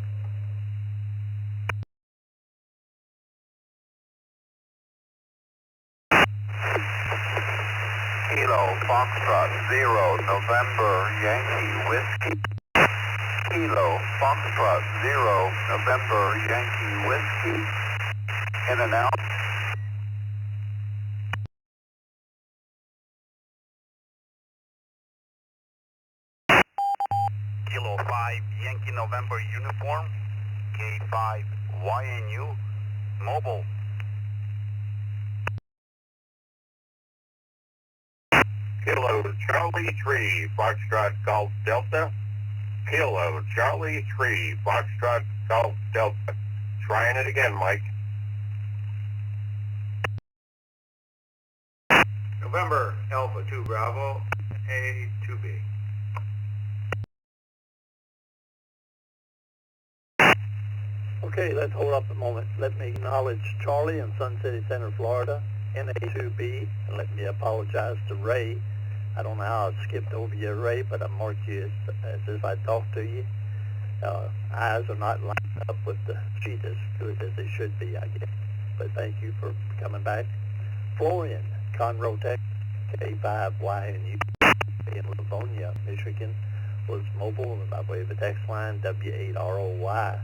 Kilo Foxtrot 0 November Yankee Whiskey. Kilo Foxtrot 0 November Yankee Whiskey. In and out. Kilo 5 Yankee November Uniform. K5 YNU. Mobile. Kilo Charlie 3 Foxtrot Golf Delta. Kilo Charlie 3 Foxtrot Golf Delta. Trying it again, Mike. November Alpha 2 Bravo, A2B. Okay, let's hold up a moment. Let me acknowledge Charlie in Sun City Center, Florida, NA2B, and let me apologize to Ray. I don't know how I skipped over you, Ray, but I marked you as if I talked to you. Eyes are not lined up with the sheet as good as they should be, I guess. But thank you for coming back. Florian, Conroe, Texas, K5YNU in Livonia, Michigan, was mobile by way of the text line W8ROY.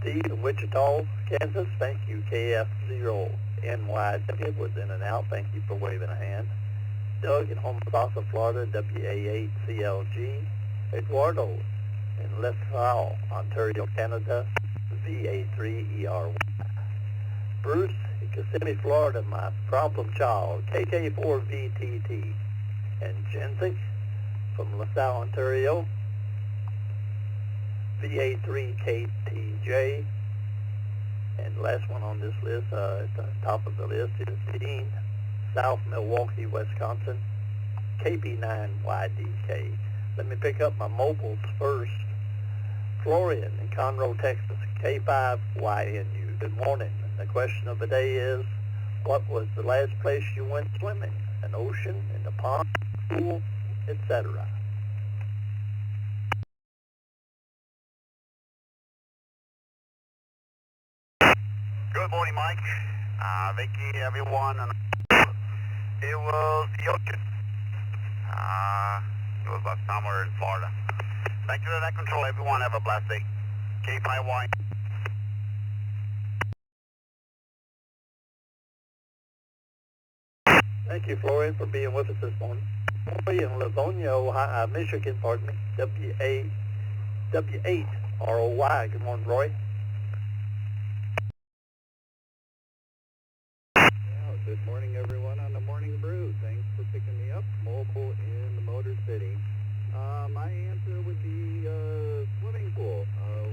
Steve in Wichita, Kansas, thank you. KF0NYW was in and out. Thank you for waving a hand. Doug in Homosassa, Florida, WA8CLG. Eduardo in LaSalle, Ontario, Canada, VA3ERY. Bruce in Kissimmee, Florida, my problem child, KK4VTT. and Jensic from LaSalle, Ontario. VA3KTJ. And the last one on this list, at the top of the list, is Dean, South Milwaukee, Wisconsin, KB9YDK. Let me pick up my mobiles first. Florian in Conroe, Texas, K5YNU. Good morning. The question of the day is, what was the last place you went swimming? An ocean, in the pond, pool, etc. Good morning, Mike. Vicky, everyone. It was the ocean. It was last summer in Florida. Thank you for that control, everyone. Have a blessed day. K5Y. Thank you, Florian, for being with us this morning. Roy in Livonia, Ohio, Michigan, pardon me, W8ROY. Good morning, Roy. Good morning, everyone on the Morning Brew. Thanks for picking me up. Mobile in the Motor City. My answer would be swimming pool.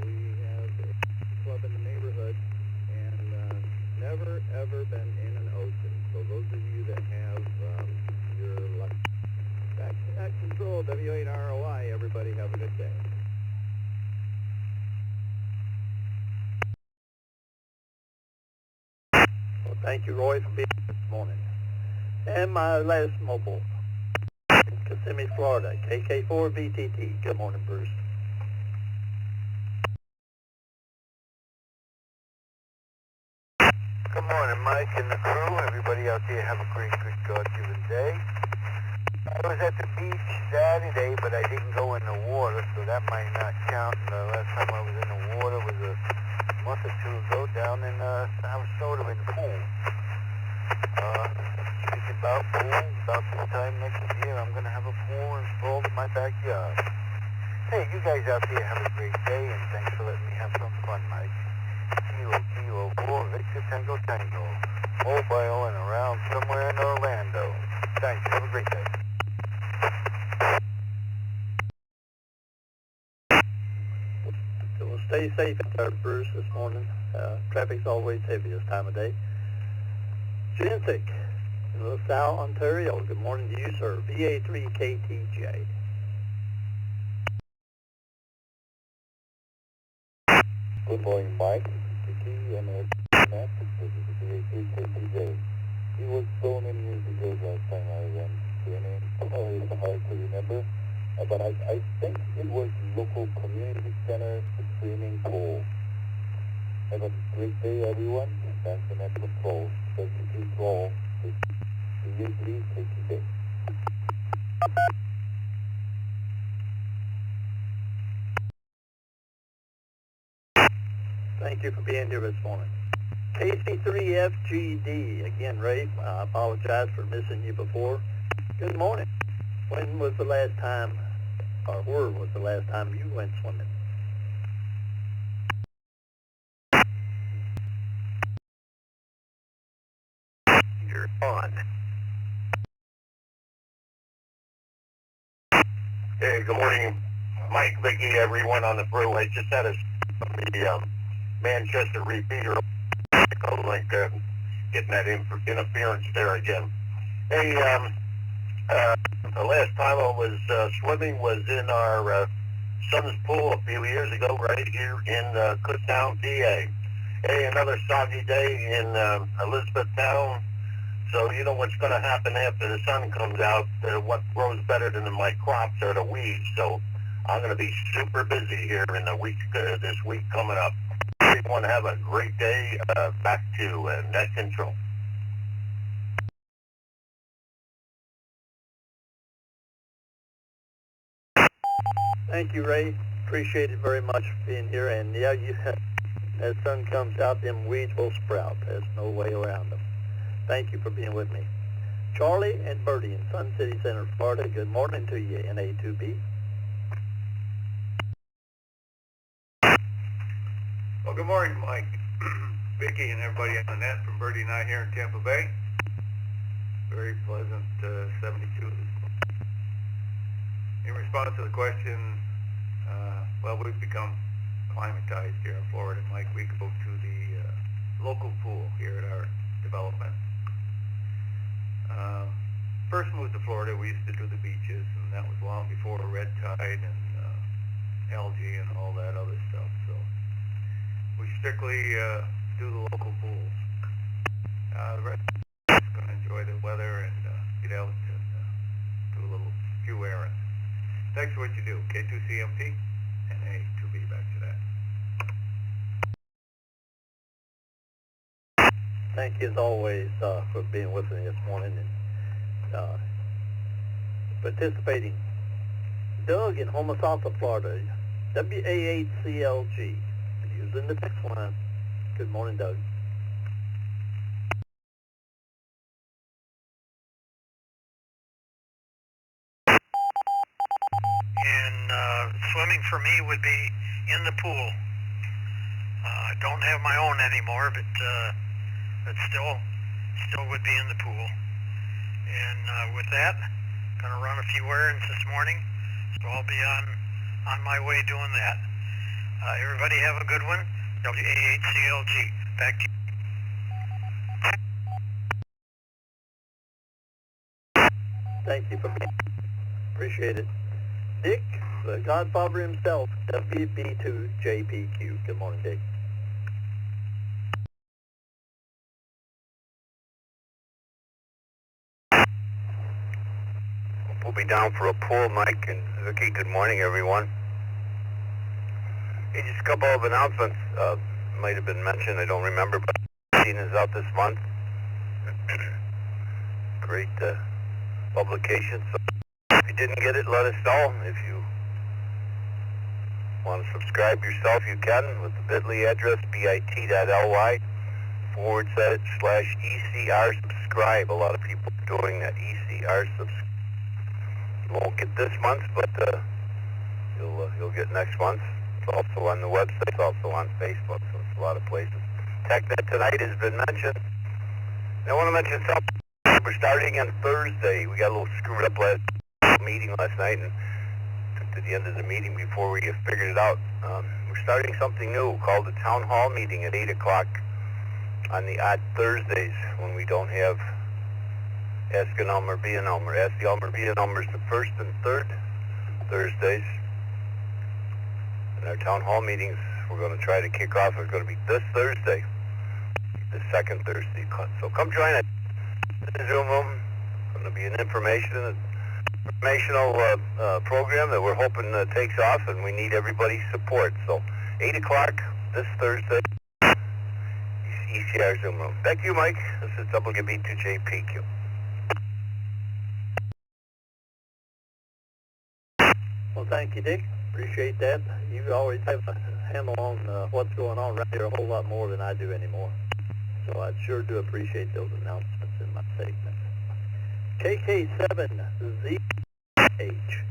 We have a club in the neighborhood and never ever been in an ocean. So those of you that have your back at control, W8ROI, everybody have a good day. Well, thank you, Roy, for being here this morning. And my last mobile in Kissimmee, Florida, KK4VTT. Good morning, Bruce. Good morning, Mike and the crew. Everybody out there have a great, good God-given day. I was at the beach Saturday, but I didn't go in the water, so that might not count. The last time I was in the water was a month or two ago down in Sarasota in the pool. Speaking about pools, about this time next year, I'm going to have a pool installed in my backyard. Hey, you guys out there have a great day, and thanks for letting me have some fun, Mike. Kilo 4, Victor Tango Tango. Mobile and around somewhere in Orlando. Thanks, have a great day. So we'll stay safe out there, Bruce, this morning. Traffic's always heavy this time of day. Jensic in LaSalle, Ontario. Good morning to you, sir. VA3KTJ. Good morning, Mike. Vicky, and Matt. This is the VA3KTJ. It was so many years ago last time I went swimming. It's hard to remember. But I think it was local community center swimming pool. Have a great day, everyone. That's the net control. 32 12. VA3KTJ. Thank you for being here this morning. KC3FGD. Again, Ray, I apologize for missing you before. Good morning. When was the last time, or where was the last time you went swimming? You're on. Hey, good morning, Mike, Vicky, everyone on the brew. I just had the Manchester repeater, like getting that interference there again. Hey, the last time I was swimming was in our son's pool a few years ago, right here in Kutztown, PA. Hey, another soggy day in Elizabethtown. So you know what's going to happen after the sun comes out. What grows better than my crops are the weeds. So I'm going to be super busy here in the week, this week coming up. Everyone have a great day. Back to net control. Thank you, Ray. Appreciate it very much for being here. And yeah, as sun comes out, them weeds will sprout. There's no way around them. Thank you for being with me. Charlie and Bertie in Sun City Center, Florida. Good morning to you, NA2B. Well, good morning, Mike, Vicky, and everybody on the net from Bertie and I here in Tampa Bay. Very pleasant 72 this morning. in response to the question, well, we've become climatized here in Florida, Mike. We go to the local pool here at our development. First moved to Florida, we used to do the beaches, and that was long before red tide and algae and all that other stuff. So we strictly do the local pools. The rest is going to enjoy the weather and get out and do a few errands. Thanks for what you do. K2CMT and A2B back to that. Thank you as always for being with me this morning and participating. Doug in Homosassa, Florida, WA8CLG, using the text line. Good morning, Doug. And swimming for me would be in the pool. I don't have my own anymore, but still would be in the pool. And with that, gonna run a few errands this morning, so I'll be on my way doing that. Everybody have a good one. WA8CLG. Back to you. Thank you for being. Appreciate it. Dick, the Godfather himself, WB2JPQ. Good morning, Dick. We'll be down for a pool, Mike and Vicky. Good morning, everyone. Hey, just a couple of announcements. Might have been mentioned, I don't remember, but magazine is out this month. Great publication. So if you didn't get it, let us know. If you want to subscribe yourself, you can with the bit.ly address, bit.ly/ECR subscribe. A lot of people are doing that ECR subscribe. You won't get this month, but you'll get next month. It's also on the website. It's also on Facebook, so it's a lot of places. TechNet tonight has been mentioned. I want to mention something. We're starting on Thursday. We got a little screwed up meeting last night and took to the end of the meeting before we figured it out. We're starting something new called the Town Hall meeting at 8 o'clock on the odd Thursdays when we don't have Ask an Elmer, Be an Elmer. Ask the Elmer, Be an Elmer is the first and third Thursdays. And our Town Hall meetings we're going to try to kick off are going to be this Thursday, the second Thursday. So come join us in the Zoom room. It's going to be an informational program that we're hoping takes off, and we need everybody's support. So 8 o'clock this Thursday, ECR Zoom room. Back to you, Mike. This is WB2JPQ. Well, thank you, Dick. Appreciate that. You always have a handle on what's going on right here a whole lot more than I do anymore. So I sure do appreciate those announcements in my segment. KK7ZH.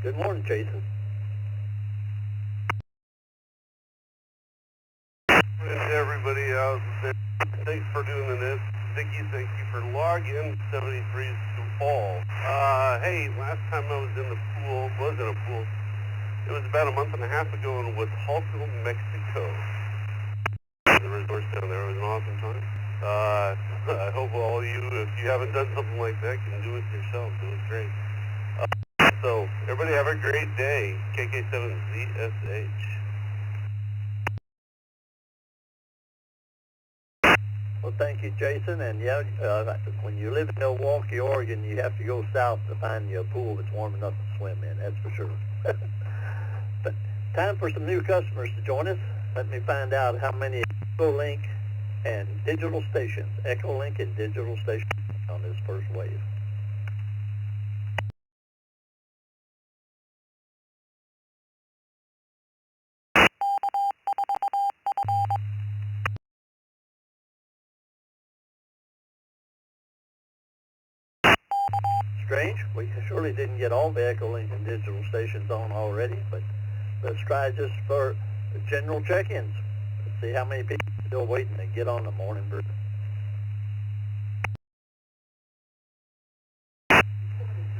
Good morning, Jason. Everybody out there, thanks for doing this. Vicky, thank you for logging 73's to all. Hey, last time I was in a pool, it was about a month and a half ago in Hualco, Mexico. The resort down there was an awesome time. I hope all of you, if you haven't done something like that, can do it yourself. It was great. So, everybody have a great day. KK7ZSH. Well, thank you, Jason. And yeah, when you live in Milwaukee, Oregon, you have to go south to find you a pool that's warm enough to swim in. That's for sure. But time for some new customers to join us. Let me find out how many Echolink and digital stations, Echolink and digital stations on this first wave. Strange, we surely didn't get all the Echolink and digital stations on already, but let's try just for general check-ins. Let's see how many people are still waiting to get on the Morning Brew.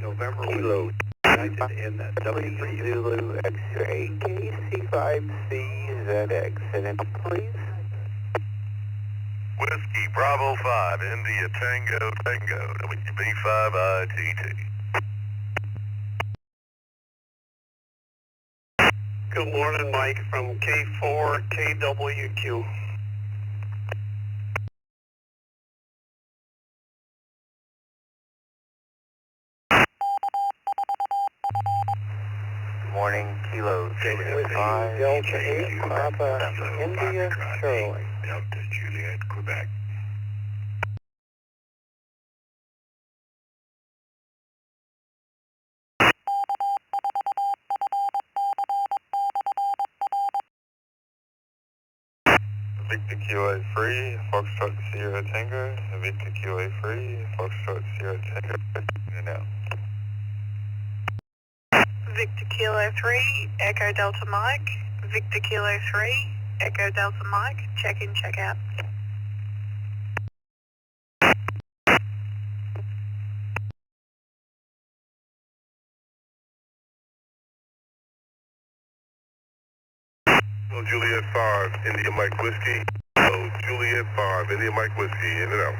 November Kilo United in W3 Zulu X-ray KC5CZX. And then please. Whiskey Bravo 5, India Tango Tango, WB5ITT. Good morning, Mike from K4KWQ. Morning, Kilo Juliet 5, Delta 8, Papa, India, Charlie. Delta Juliet, Quebec. Victor QA free, Foxtrot Sierra Tango, Victor QA free, Foxtrot Sierra Tango, and out. Victor Kilo 3, Echo Delta Mike. Victor Kilo 3, Echo Delta Mike. Check in, check out. Hello, Juliet 5, India Mike Whiskey. Hello, Juliet 5, India Mike Whiskey, in and out.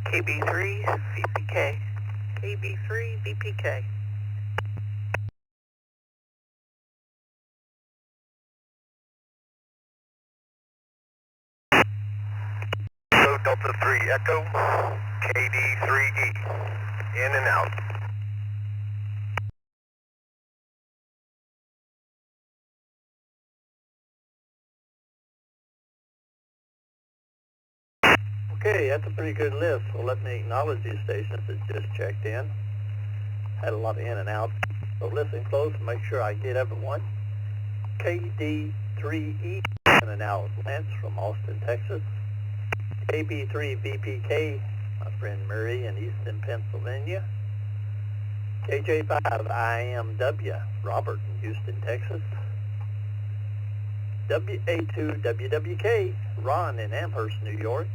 KB3, VPK. KB3, VPK. Hello, Delta 3 Echo, KD3E, in and out. Okay, that's a pretty good list. So let me acknowledge these stations that just checked in. Had a lot of in and out. So listen close and make sure I get everyone. KD3E in and out. Lance from Austin, Texas. KB3VPK, my friend Murray in Easton, Pennsylvania. KJ5IMW, Robert in Houston, Texas. WA2WWK, Ron in Amherst, New York.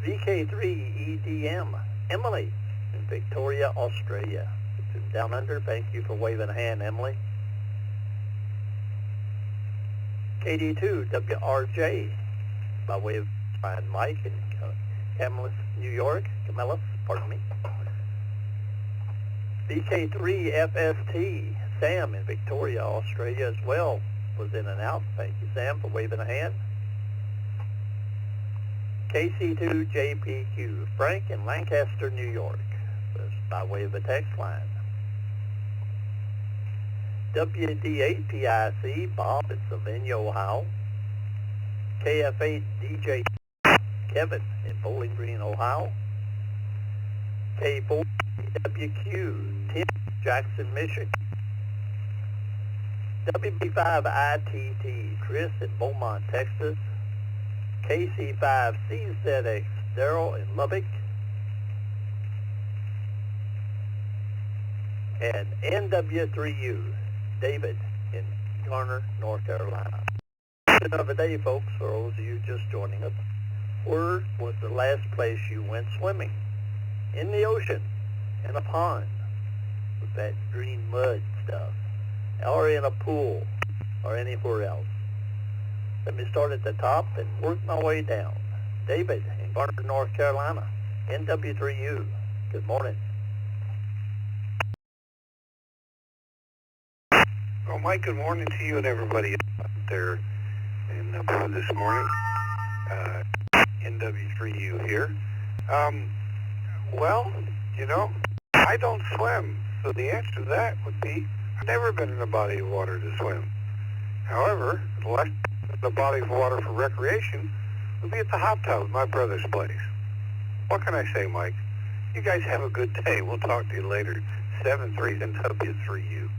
VK3EDM, Emily in Victoria, Australia. It's down under. Thank you for waving a hand, Emily. KD2WRJ, by way of Mike in Camillus, New York. Camillus, pardon me. VK3FST, Sam in Victoria, Australia as well. Was in and out. Thank you, Sam, for waving a hand. KC2JPQ, Frank in Lancaster, New York. That's by way of a text line. WD8PIC, Bob in Sylvania, Ohio. KF8DJ, Kevin in Bowling Green, Ohio. K4WQ, Tim, Jackson, Michigan. WB5ITT, Chris in Beaumont, Texas. KC5CZX, Daryl in Lubbock. And NW3U, David in Garner, North Carolina. Another day, folks, for those of you just joining us. Where was the last place you went swimming? In the ocean, in a pond, with that green mud stuff, or in a pool, or anywhere else. Let me start at the top and work my way down. David in Garner, North Carolina, NW3U. Good morning. Well, Mike, good morning to you and everybody out there in this morning. NW3U here. Well, you know, I don't swim, so the answer to that would be I've never been in a body of water to swim. However, the last the body of water for recreation would be at the hot tub at my brother's place. What can I say, Mike? You guys have a good day. We'll talk to you later. 7-3 NW3U.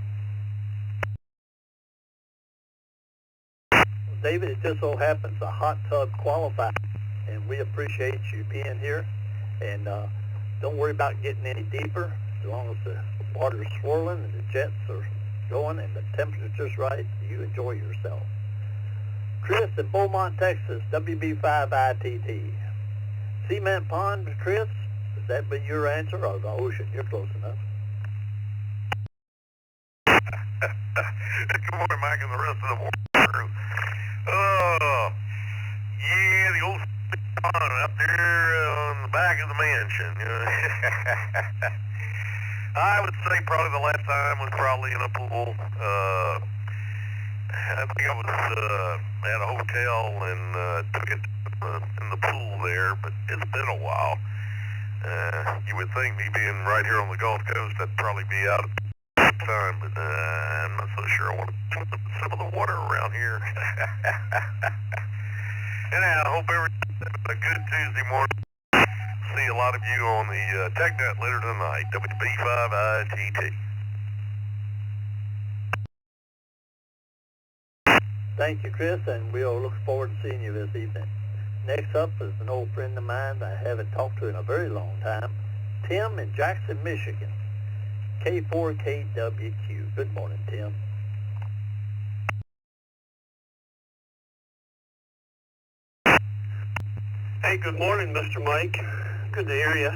David, it just so happens the hot tub qualifies and we appreciate you being here. And don't worry about getting any deeper. As long as the water's swirling and the jets are going and the temperature's right, you enjoy yourself. Chris in Beaumont, Texas, WB5ITT. Cement Pond, Chris, is that be your answer, or the ocean? You're close enough. Good morning, Mike, and the rest of the morning crew. Oh, yeah, the old pond up there on the back of the mansion. I would say probably the last time was probably in a pool. I think I was at a hotel and took it in the pool there, but it's been a while. You would think me being right here on the Gulf Coast, I'd probably be out at the time, but I'm not so sure I want to put some of the water around here. Anyhow, I hope everyone's having a good Tuesday morning. See a lot of you on the TechNet later tonight, WB5ITT. Thank you, Chris, and we'll look forward to seeing you this evening. Next up is an old friend of mine that I haven't talked to in a very long time, Tim in Jackson, Michigan, K4KWQ. Good morning, Tim. Hey, good morning, Mr. Mike. Good to hear you.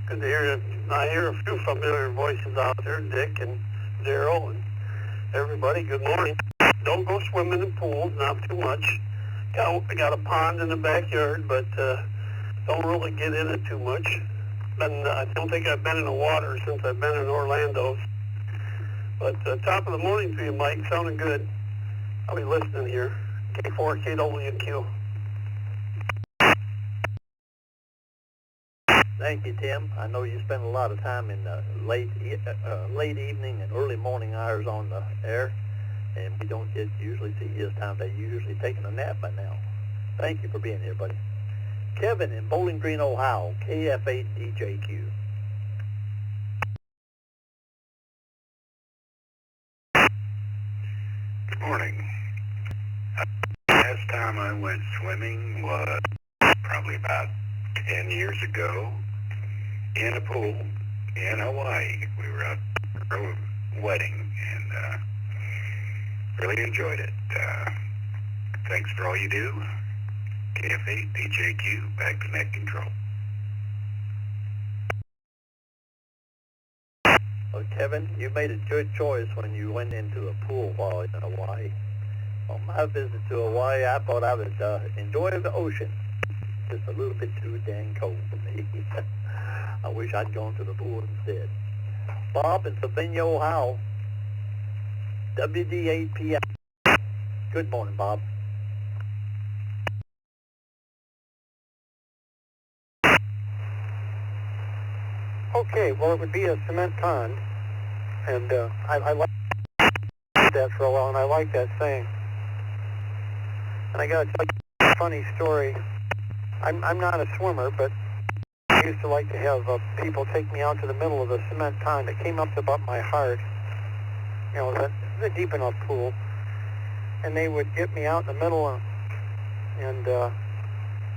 Good to hear you. I hear a few familiar voices out there, Dick and Daryl and everybody. Good morning. Don't go swimming in pools, not too much. I got a pond in the backyard, but don't really get in it too much. I don't think I've been in the water since I've been in Orlando. But top of the morning to you, Mike. Sounding good. I'll be listening here. K4KWQ. Thank you, Tim. I know you spend a lot of time in the late evening and early morning hours on the air, and we don't get usually see his time. They're usually taking a nap by now. Thank you for being here, buddy. Kevin in Bowling Green, Ohio, KF8DJQ. Good morning. Last time I went swimming was probably about 10 years ago in a pool in Hawaii. We were out for a wedding and really enjoyed it. Thanks for all you do. KF8DJQ, back to net control. Well, Kevin, you made a good choice when you went into a pool while in Hawaii. On my visit to Hawaii, I thought I would enjoy the ocean. Just a little bit too dang cold for me. I wish I'd gone to the pool instead. Bob in Sylvania, Ohio, WD8PI. Good morning, Bob. Okay, well, it would be a cement pond, and I like that for a while, and I like that saying. And I got to tell you a funny story. I'm not a swimmer, but I used to like to have people take me out to the middle of the cement pond. It came up to about my heart, you know, the deep enough pool, and they would get me out in the middle, and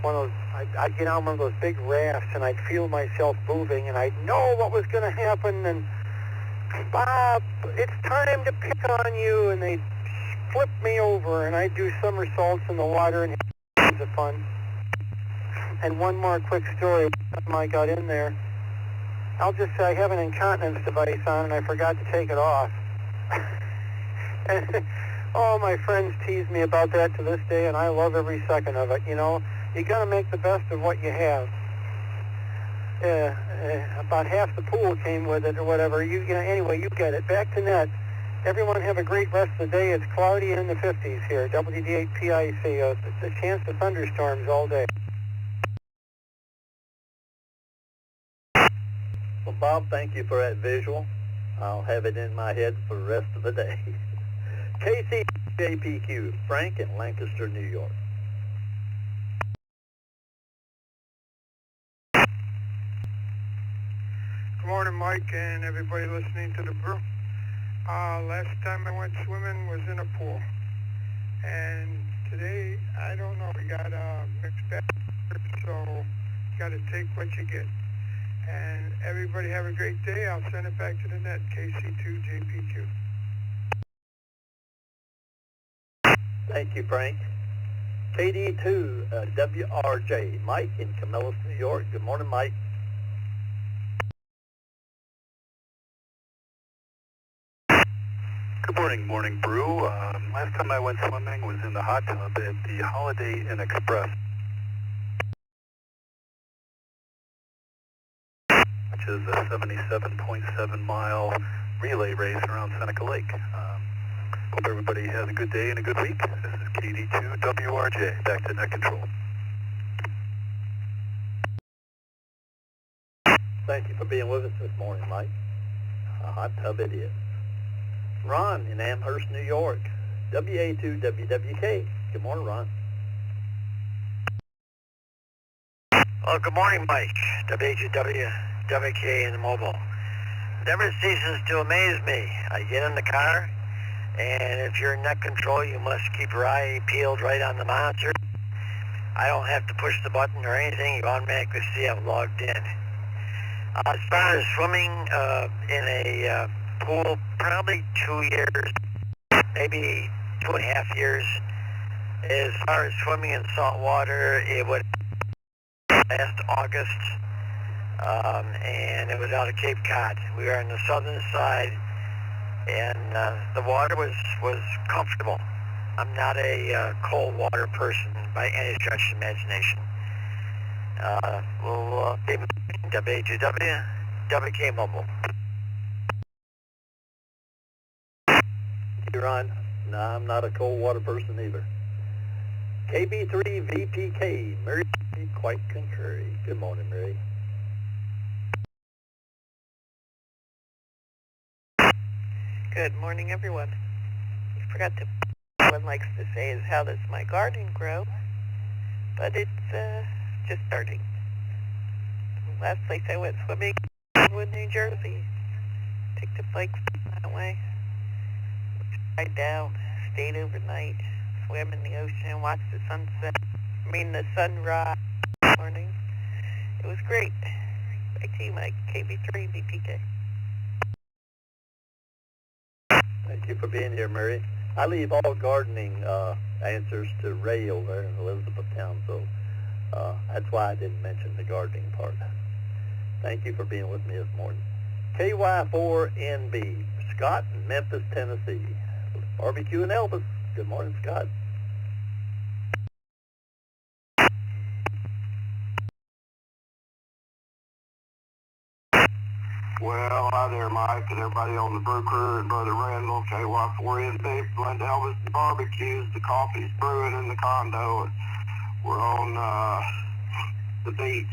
one of those, I'd get on one of those big rafts, and I'd feel myself moving, and I'd know what was going to happen, and Bob, it's time to pick on you, and they'd flip me over, and I'd do somersaults in the water, and have tons of fun. And one more quick story. When I got in there, I'll just say I have an incontinence device on, and I forgot to take it off. And all my friends tease me about that to this day, and I love every second of it. You know, you got to make the best of what you have. About half the pool came with it or whatever. You know, anyway, you get it. Back to net. Everyone have a great rest of the day. It's cloudy and in the 50s here. WD8PIC. The chance of thunderstorms all day. Well, Bob, thank you for that visual. I'll have it in my head for the rest of the day. KCJPQ, Frank in Lancaster, New York. Good morning, Mike, and everybody listening to the brew. Last time I went swimming was in a pool. And today, I don't know, we got a mixed bag. so you got to take what you get. And everybody have a great day. I'll send it back to the net, KC2JPQ. Thank you, Frank. KD2 WRJ, Mike in Camillus, New York. Good morning, Mike. Good morning, Morning Brew. Last time I went swimming was in the hot tub at the Holiday Inn Express, which is a 77.7 mile relay race around Seneca Lake. Hope everybody has a good day and a good week. This is KD2WRJ, back to net control. Thank you for being with us this morning, Mike. A hot tub it is. Ron in Amherst, New York, WA2WWK. Good morning, Ron. Well, good morning, Mike. WA2WWK in the mobile. Never ceases to amaze me. I get in the car, and if you're in net control, you must keep your eye peeled right on the monitor. I don't have to push the button or anything. You automatically see I'm logged in. As far as swimming in a pool, probably 2 years, maybe 2.5 years. As far as swimming in salt water, it would last August, and it was out of Cape Cod. We were on the southern side, and the water was comfortable. I'm not a cold water person by any stretch of imagination. We'll be WA2W, WK Mobile. You're on. No, I'm not a cold water person either. KB3VPK, Mary, quite contrary. Good morning, Mary. Good morning, everyone. I forgot to, everyone likes to say is how does my garden grow, but it's just starting. Last place I went swimming was New Jersey. Took the bike that way. Right down, stayed overnight, swam in the ocean, watched the sunset, the sunrise this morning. It was great. Back to you, Mike, KB3VPK. Thank you for being here, Mary. I leave all gardening answers to Ray over in Elizabethtown, so that's why I didn't mention the gardening part. Thank you for being with me this morning. KY4NB, Scott in Memphis, Tennessee. Barbecue and Elvis. Good morning, Scott. Well, hi there, Mike, and everybody on the brew crew, and Brother Randall, KY4NB, Blend Elvis, the barbecues, the coffee's brewing in the condo, and we're on the beach,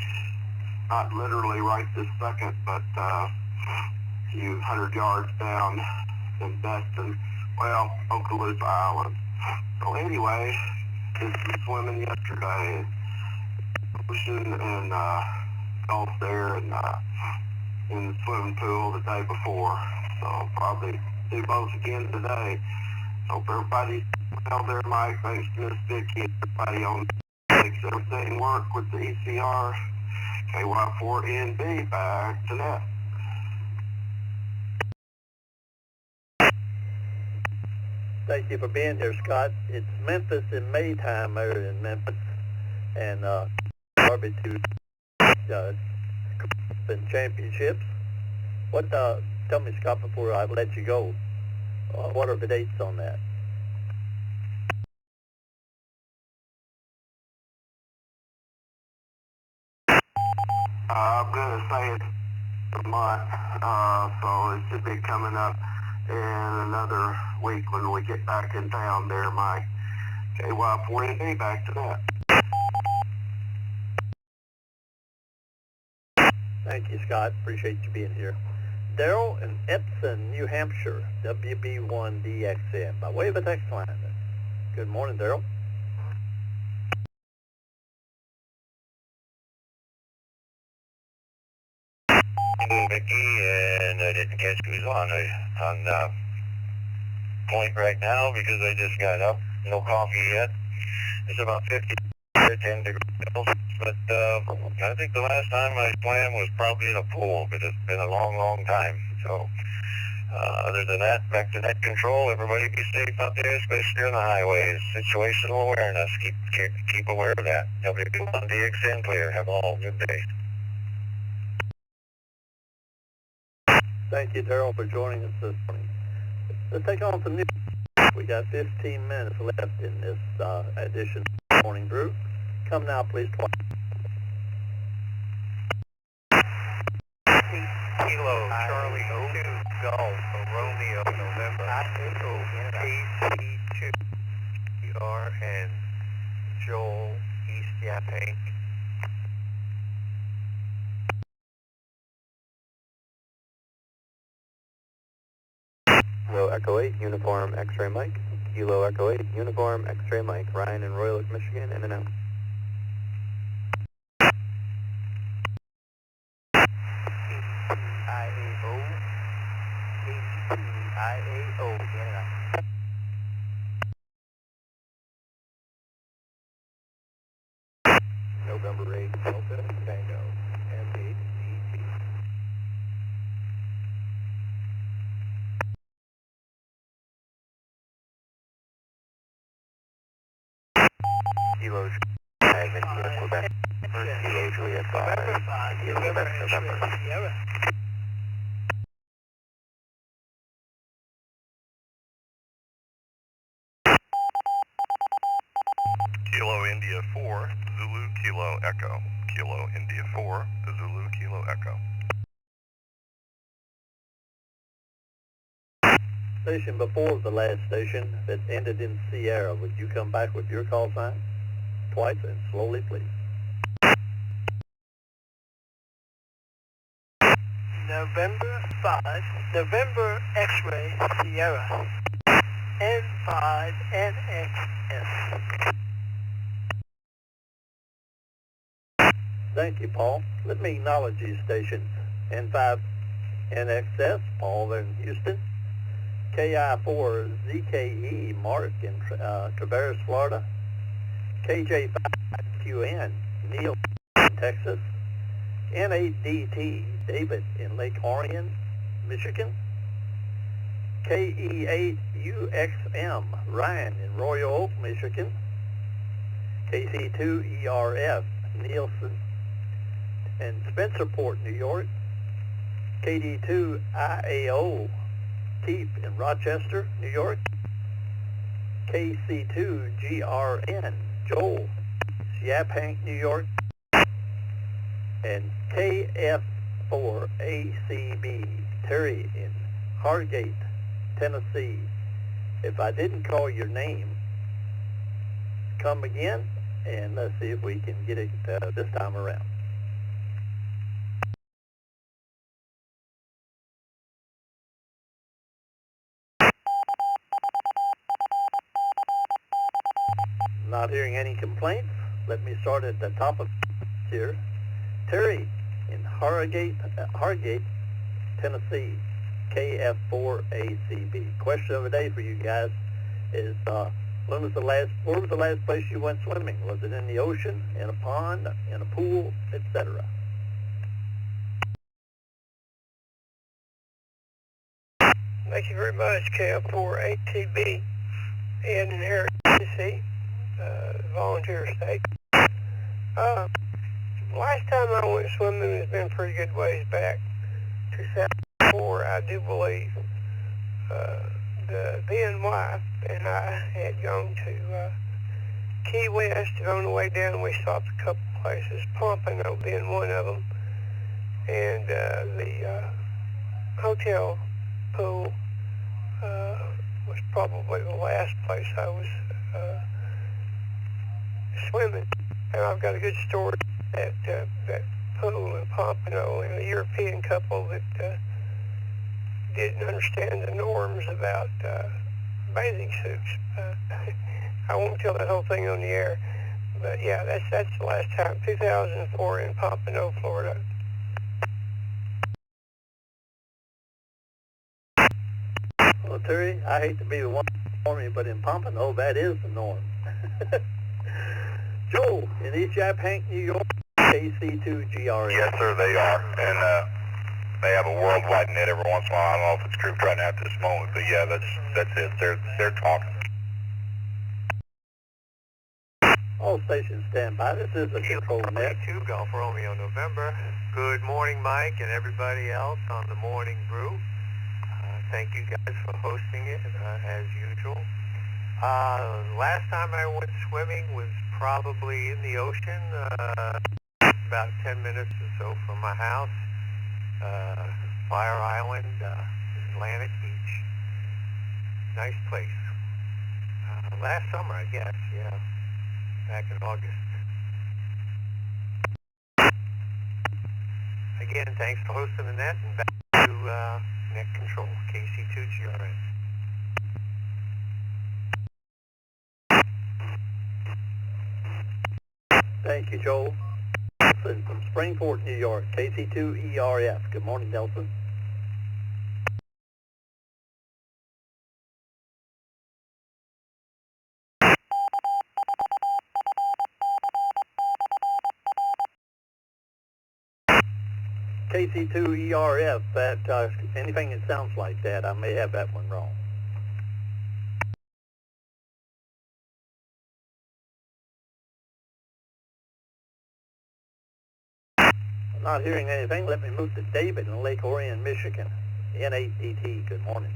not literally right this second, but a few 100 yards down in Destin, well, Okaloosa Island. So anyway, did some swimming yesterday, ocean and golf there, and in the swimming pool the day before, so probably do both again today. Hope everybody's well there, Mike. Thanks to Miss Vicky, everybody on makes everything work with the ECR. KY4NB, back to net. Thank you for being here, Scott. It's Memphis in Maytime there in Memphis, and barbecue and championships. What? Tell me, Scott, before I let you go. What are the dates on that? I'm going to say it's a month, so it should be coming up in another week when we get back in town there, Mike. KY4NB, back to that. Thank you, Scott. Appreciate you being here. Daryl in Epsom, New Hampshire, WB1DXN, by way of a text line. Good morning, Daryl. Hello, Vicky, and I didn't catch who's on point right now because I just got up. No coffee yet. It's about 10 degrees. but I think the last time I swam was probably in a pool, but it's been a long, long time. So other than that, back to net control. Everybody be safe out there, especially on the highways. Situational awareness. Keep aware of that. WB1DXN clear. Have all good day. Thank you, Daryl, for joining us this morning. Let's take on some news. We got 15 minutes left in this edition of Morning Brew. Come now, please. Kilo Charlie 02 Golf Romeo November PC2 ER and Joel East Yaphank. Kilo Echo 8 Uniform X-Ray Mike. Kilo Echo 8 Uniform X-Ray Mike. Ryan in Royal Oak, Michigan, in and out. IAO, in and out. November 8, Delta, Tango, M8ET. Kilo Juliet 5, Quebec. First Kilo Juliet 5, Quebec, November. Kilo India 4, Zulu Kilo Echo. Kilo India 4, Zulu Kilo Echo. Station before the last station that ended in Sierra, would you come back with your call sign? Twice and slowly, please. November 5, November X-Ray Sierra, N5 NXS. Thank you, Paul. Let me acknowledge these stations. N5 NXS, Paul in Houston. KI4 ZKE, Mark in Traverse, Florida. KJ5QN, Neil in Texas. N8DT, David in Lake Orion, Michigan. KE8UXM, Ryan in Royal Oak, Michigan. KC2ERF, Nielsen in Spencerport, New York. KD2IAO, Keep in Rochester, New York. KC2GRN, Joel, Yaphank, New York. And KF4ACB, Terry in Hargate, Tennessee. If I didn't call your name, come again, and let's see if we can get it this time around. Not hearing any complaints. Let me start at the top of here. Terry in Hargate, Tennessee, KF4ACB. Question of the day for you guys is, where was the last place you went swimming? Was it in the ocean, in a pond, in a pool, etc.? Thank you very much, KF4ATB, and in Harris, Tennessee, volunteer state. Last time I went swimming has been pretty good ways back, 2004, I do believe. The then wife and I had gone to Key West, and on the way down we stopped a couple places, Pompano being one of them, and the hotel pool was probably the last place I was swimming. And I've got a good story at that pool in Pompano, and a European couple that didn't understand the norms about bathing suits. I won't tell that whole thing on the air, but yeah, that's the last time, 2004 in Pompano, Florida. Well, Terry, I hate to be the one to inform you, but in Pompano, that is the norm. Joe, in East Yaphank, New York, KC2GRS. Yes, sir, they are. And they have a worldwide net every once in a while. I don't know if it's grouped right now at this moment, but yeah, that's it. They're talking. All stations stand by. This is the control net. 2 Golf Romeo November. Good morning, Mike, and everybody else on the Morning Brew. Thank you guys for hosting it, as usual. Last time I went swimming was probably in the ocean, about 10 minutes or so from my house. Fire Island, Atlantic Beach. Nice place. Last summer, I guess, yeah. Back in August. Again, thanks for hosting the net, and back to net control, KC2GRN. Thank you, Joel. Nelson from Springport, New York, KC2ERF. Good morning, Nelson. KC2ERF, that anything that sounds like that, I may have that one wrong. I'm not hearing anything. Let me move to David in Lake Orion, Michigan. N8DT, good morning.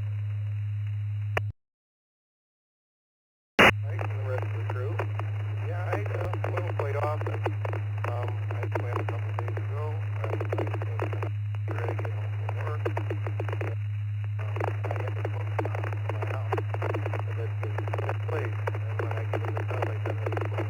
Mike and the rest of the crew. Yeah, I swim quite often. I swam a couple days ago. I was ready to get home from work. I had to swim from my house. But that's a place. And when I get in the tub, I generally swim.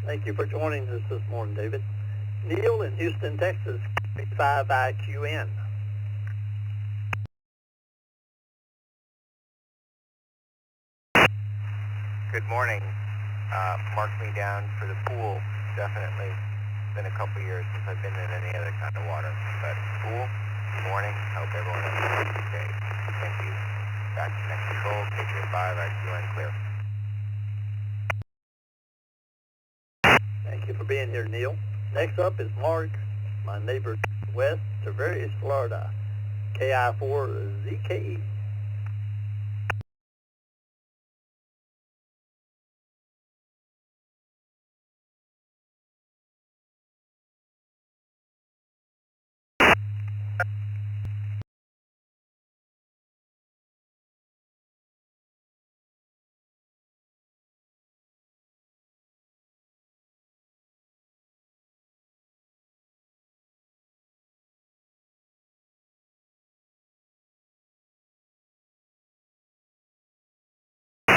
Thank you for joining us this morning, David. Neil in Houston, Texas, 5IQN. Good morning. Mark me down for the pool, definitely. It's been a couple years since I've been in any other kind of water. But pool, good morning. Hope everyone has a good day. Thank you. Back to net control, KJ5, IQN clear. Thank you for being here, Neil. Next up is Mark, my neighbor west, Tavares, Florida, KI4ZKE.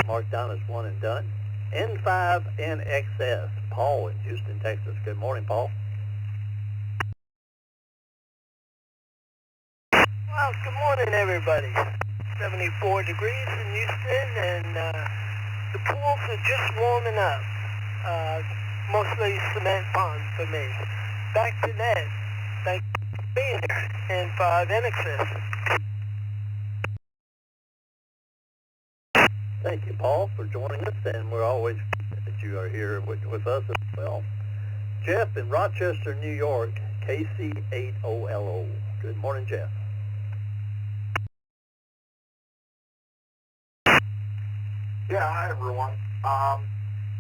Marked down as one and done. N5NXS, Paul in Houston, Texas. Good morning, Paul. Well, good morning, everybody. 74 degrees in Houston, and the pools are just warming up. Mostly cement ponds for me. Back to net. Thank you for being here. N5NXS. Thank you, Paul, for joining us, and we're always glad that you are here with us as well. Jeff in Rochester, New York, KC8OLO. Good morning, Jeff. Yeah, hi everyone.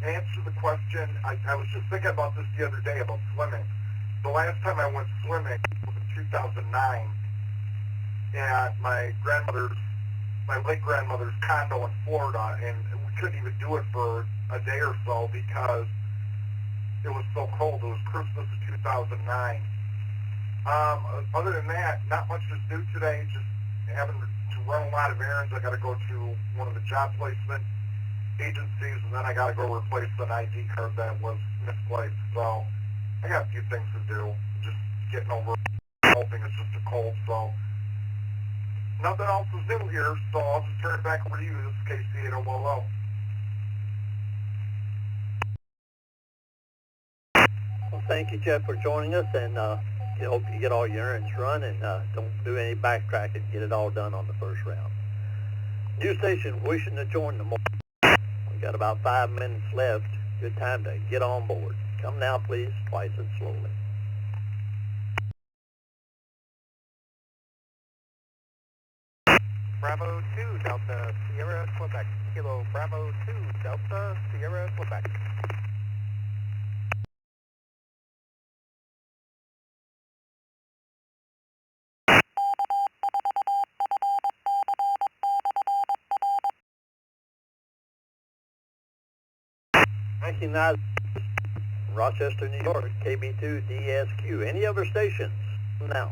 To answer the question, I was just thinking about this the other day about swimming. The last time I went swimming was in 2009 at my late grandmother's condo in Florida, and we couldn't even do it for a day or so because it was so cold. It was Christmas of 2009. Other than that, not much to do today. Just having to run a lot of errands. I got to go to one of the job placement agencies, and then I got to go replace an ID card that was misplaced. So I got a few things to do. Just getting over hoping it's just a cold, so nothing else is new here, so I'll just turn it back over to you. This is KC at OLO. Well, thank you, Jeff, for joining us, and I hope you get all your errands run and don't do any backtracking. Get it all done on the first round. New station wishing to join the morning. We got about 5 minutes left. Good time to get on board. Come now, please, twice as slowly. Bravo 2, Delta Sierra, Quebec. Kilo Bravo 2, Delta Sierra, Quebec. Recognize Rochester, New York, KB2 DSQ. Any other stations now?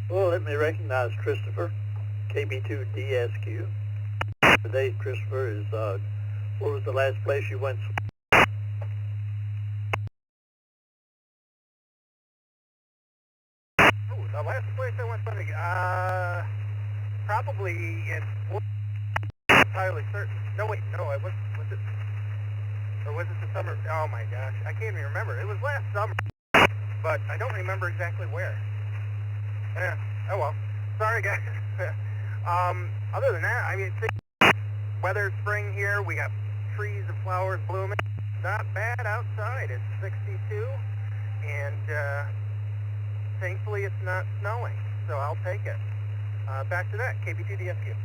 Well, let me recognize Christopher, KB2 DSQ. Today, Christopher is, what was the last place you went? Oh, the last place I went swimming, probably in, not entirely certain. No, wait, no, was it, or was it the summer? Oh my gosh, I can't even remember. It was last summer, but I don't remember exactly where. Yeah, oh well. Sorry, guys. Other than that, I mean, weather spring here. We got trees and flowers blooming. Not bad outside. It's 62, and thankfully it's not snowing, so I'll take it. Back to that, KB2 DSQ.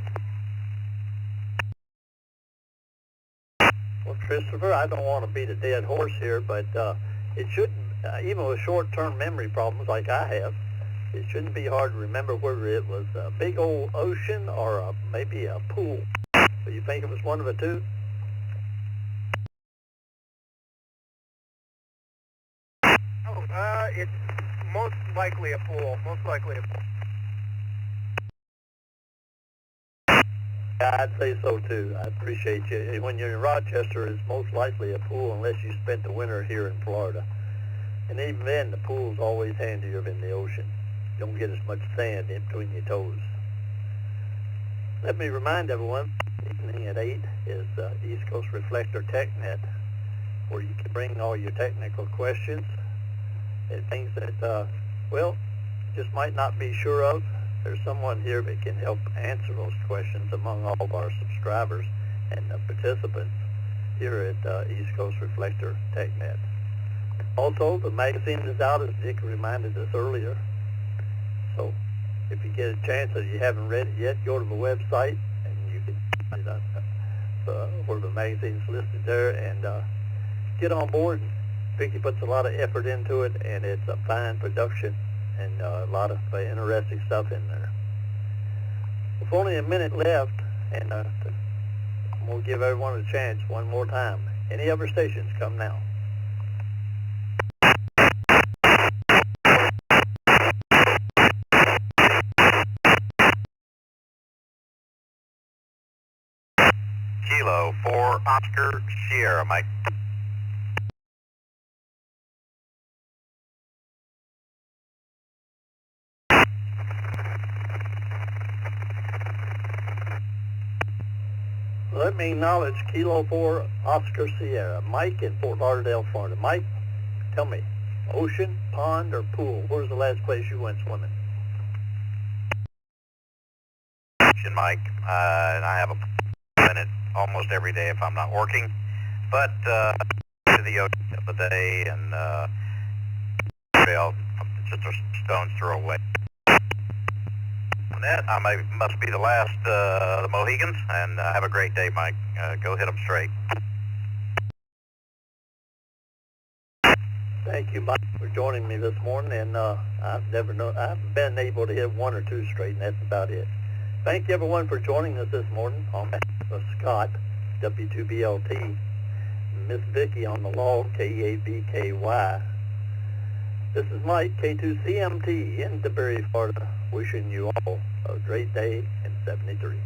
Well, Christopher, I don't want to beat a dead horse here, but it shouldn't, even with short-term memory problems like I have, it shouldn't be hard to remember whether it was a big old ocean or maybe a pool. So you think it was one of the two? Oh, it's most likely a pool. Most likely a pool. Yeah, I'd say so too. I appreciate you. When you're in Rochester, it's most likely a pool unless you spent the winter here in Florida. And even then, the pool's always handier than the ocean. You don't get as much sand in between your toes. Let me remind everyone, evening at 8 is East Coast Reflector TechNet, where you can bring all your technical questions and things that, well, just might not be sure of. There's someone here that can help answer those questions among all of our subscribers and participants here at East Coast Reflector TechNet. Also, the magazine is out, as Dick reminded us earlier. So, if you get a chance and you haven't read it yet, go to the website and you can find out where the magazine's listed there and get on board. Vicky puts a lot of effort into it, and it's a fine production and a lot of interesting stuff in there. With only a minute left, and I'm going to give everyone a chance one more time. Any other stations, come now. Kilo 4 Oscar Sierra, Mike. Let me acknowledge Kilo 4 Oscar Sierra, Mike in Fort Lauderdale, Florida. Mike, tell me, ocean, pond, or pool? Where's the last place you went swimming? Ocean, Mike. And I have a pool in it almost every day if I'm not working. But to the ocean of the day and just a stone's throw away. That I must be the last of the Mohegans, and have a great day, Mike. Go hit them straight. Thank you, Mike, for joining me this morning, and I've been able to hit one or two straight, and that's about it. Thank you, everyone, for joining us this morning. On behalf of Scott, W2BLT, Miss Vicky on the log, KABKY. This is Mike, K2CMT in DeBerry, Florida, wishing you all a great day in 73.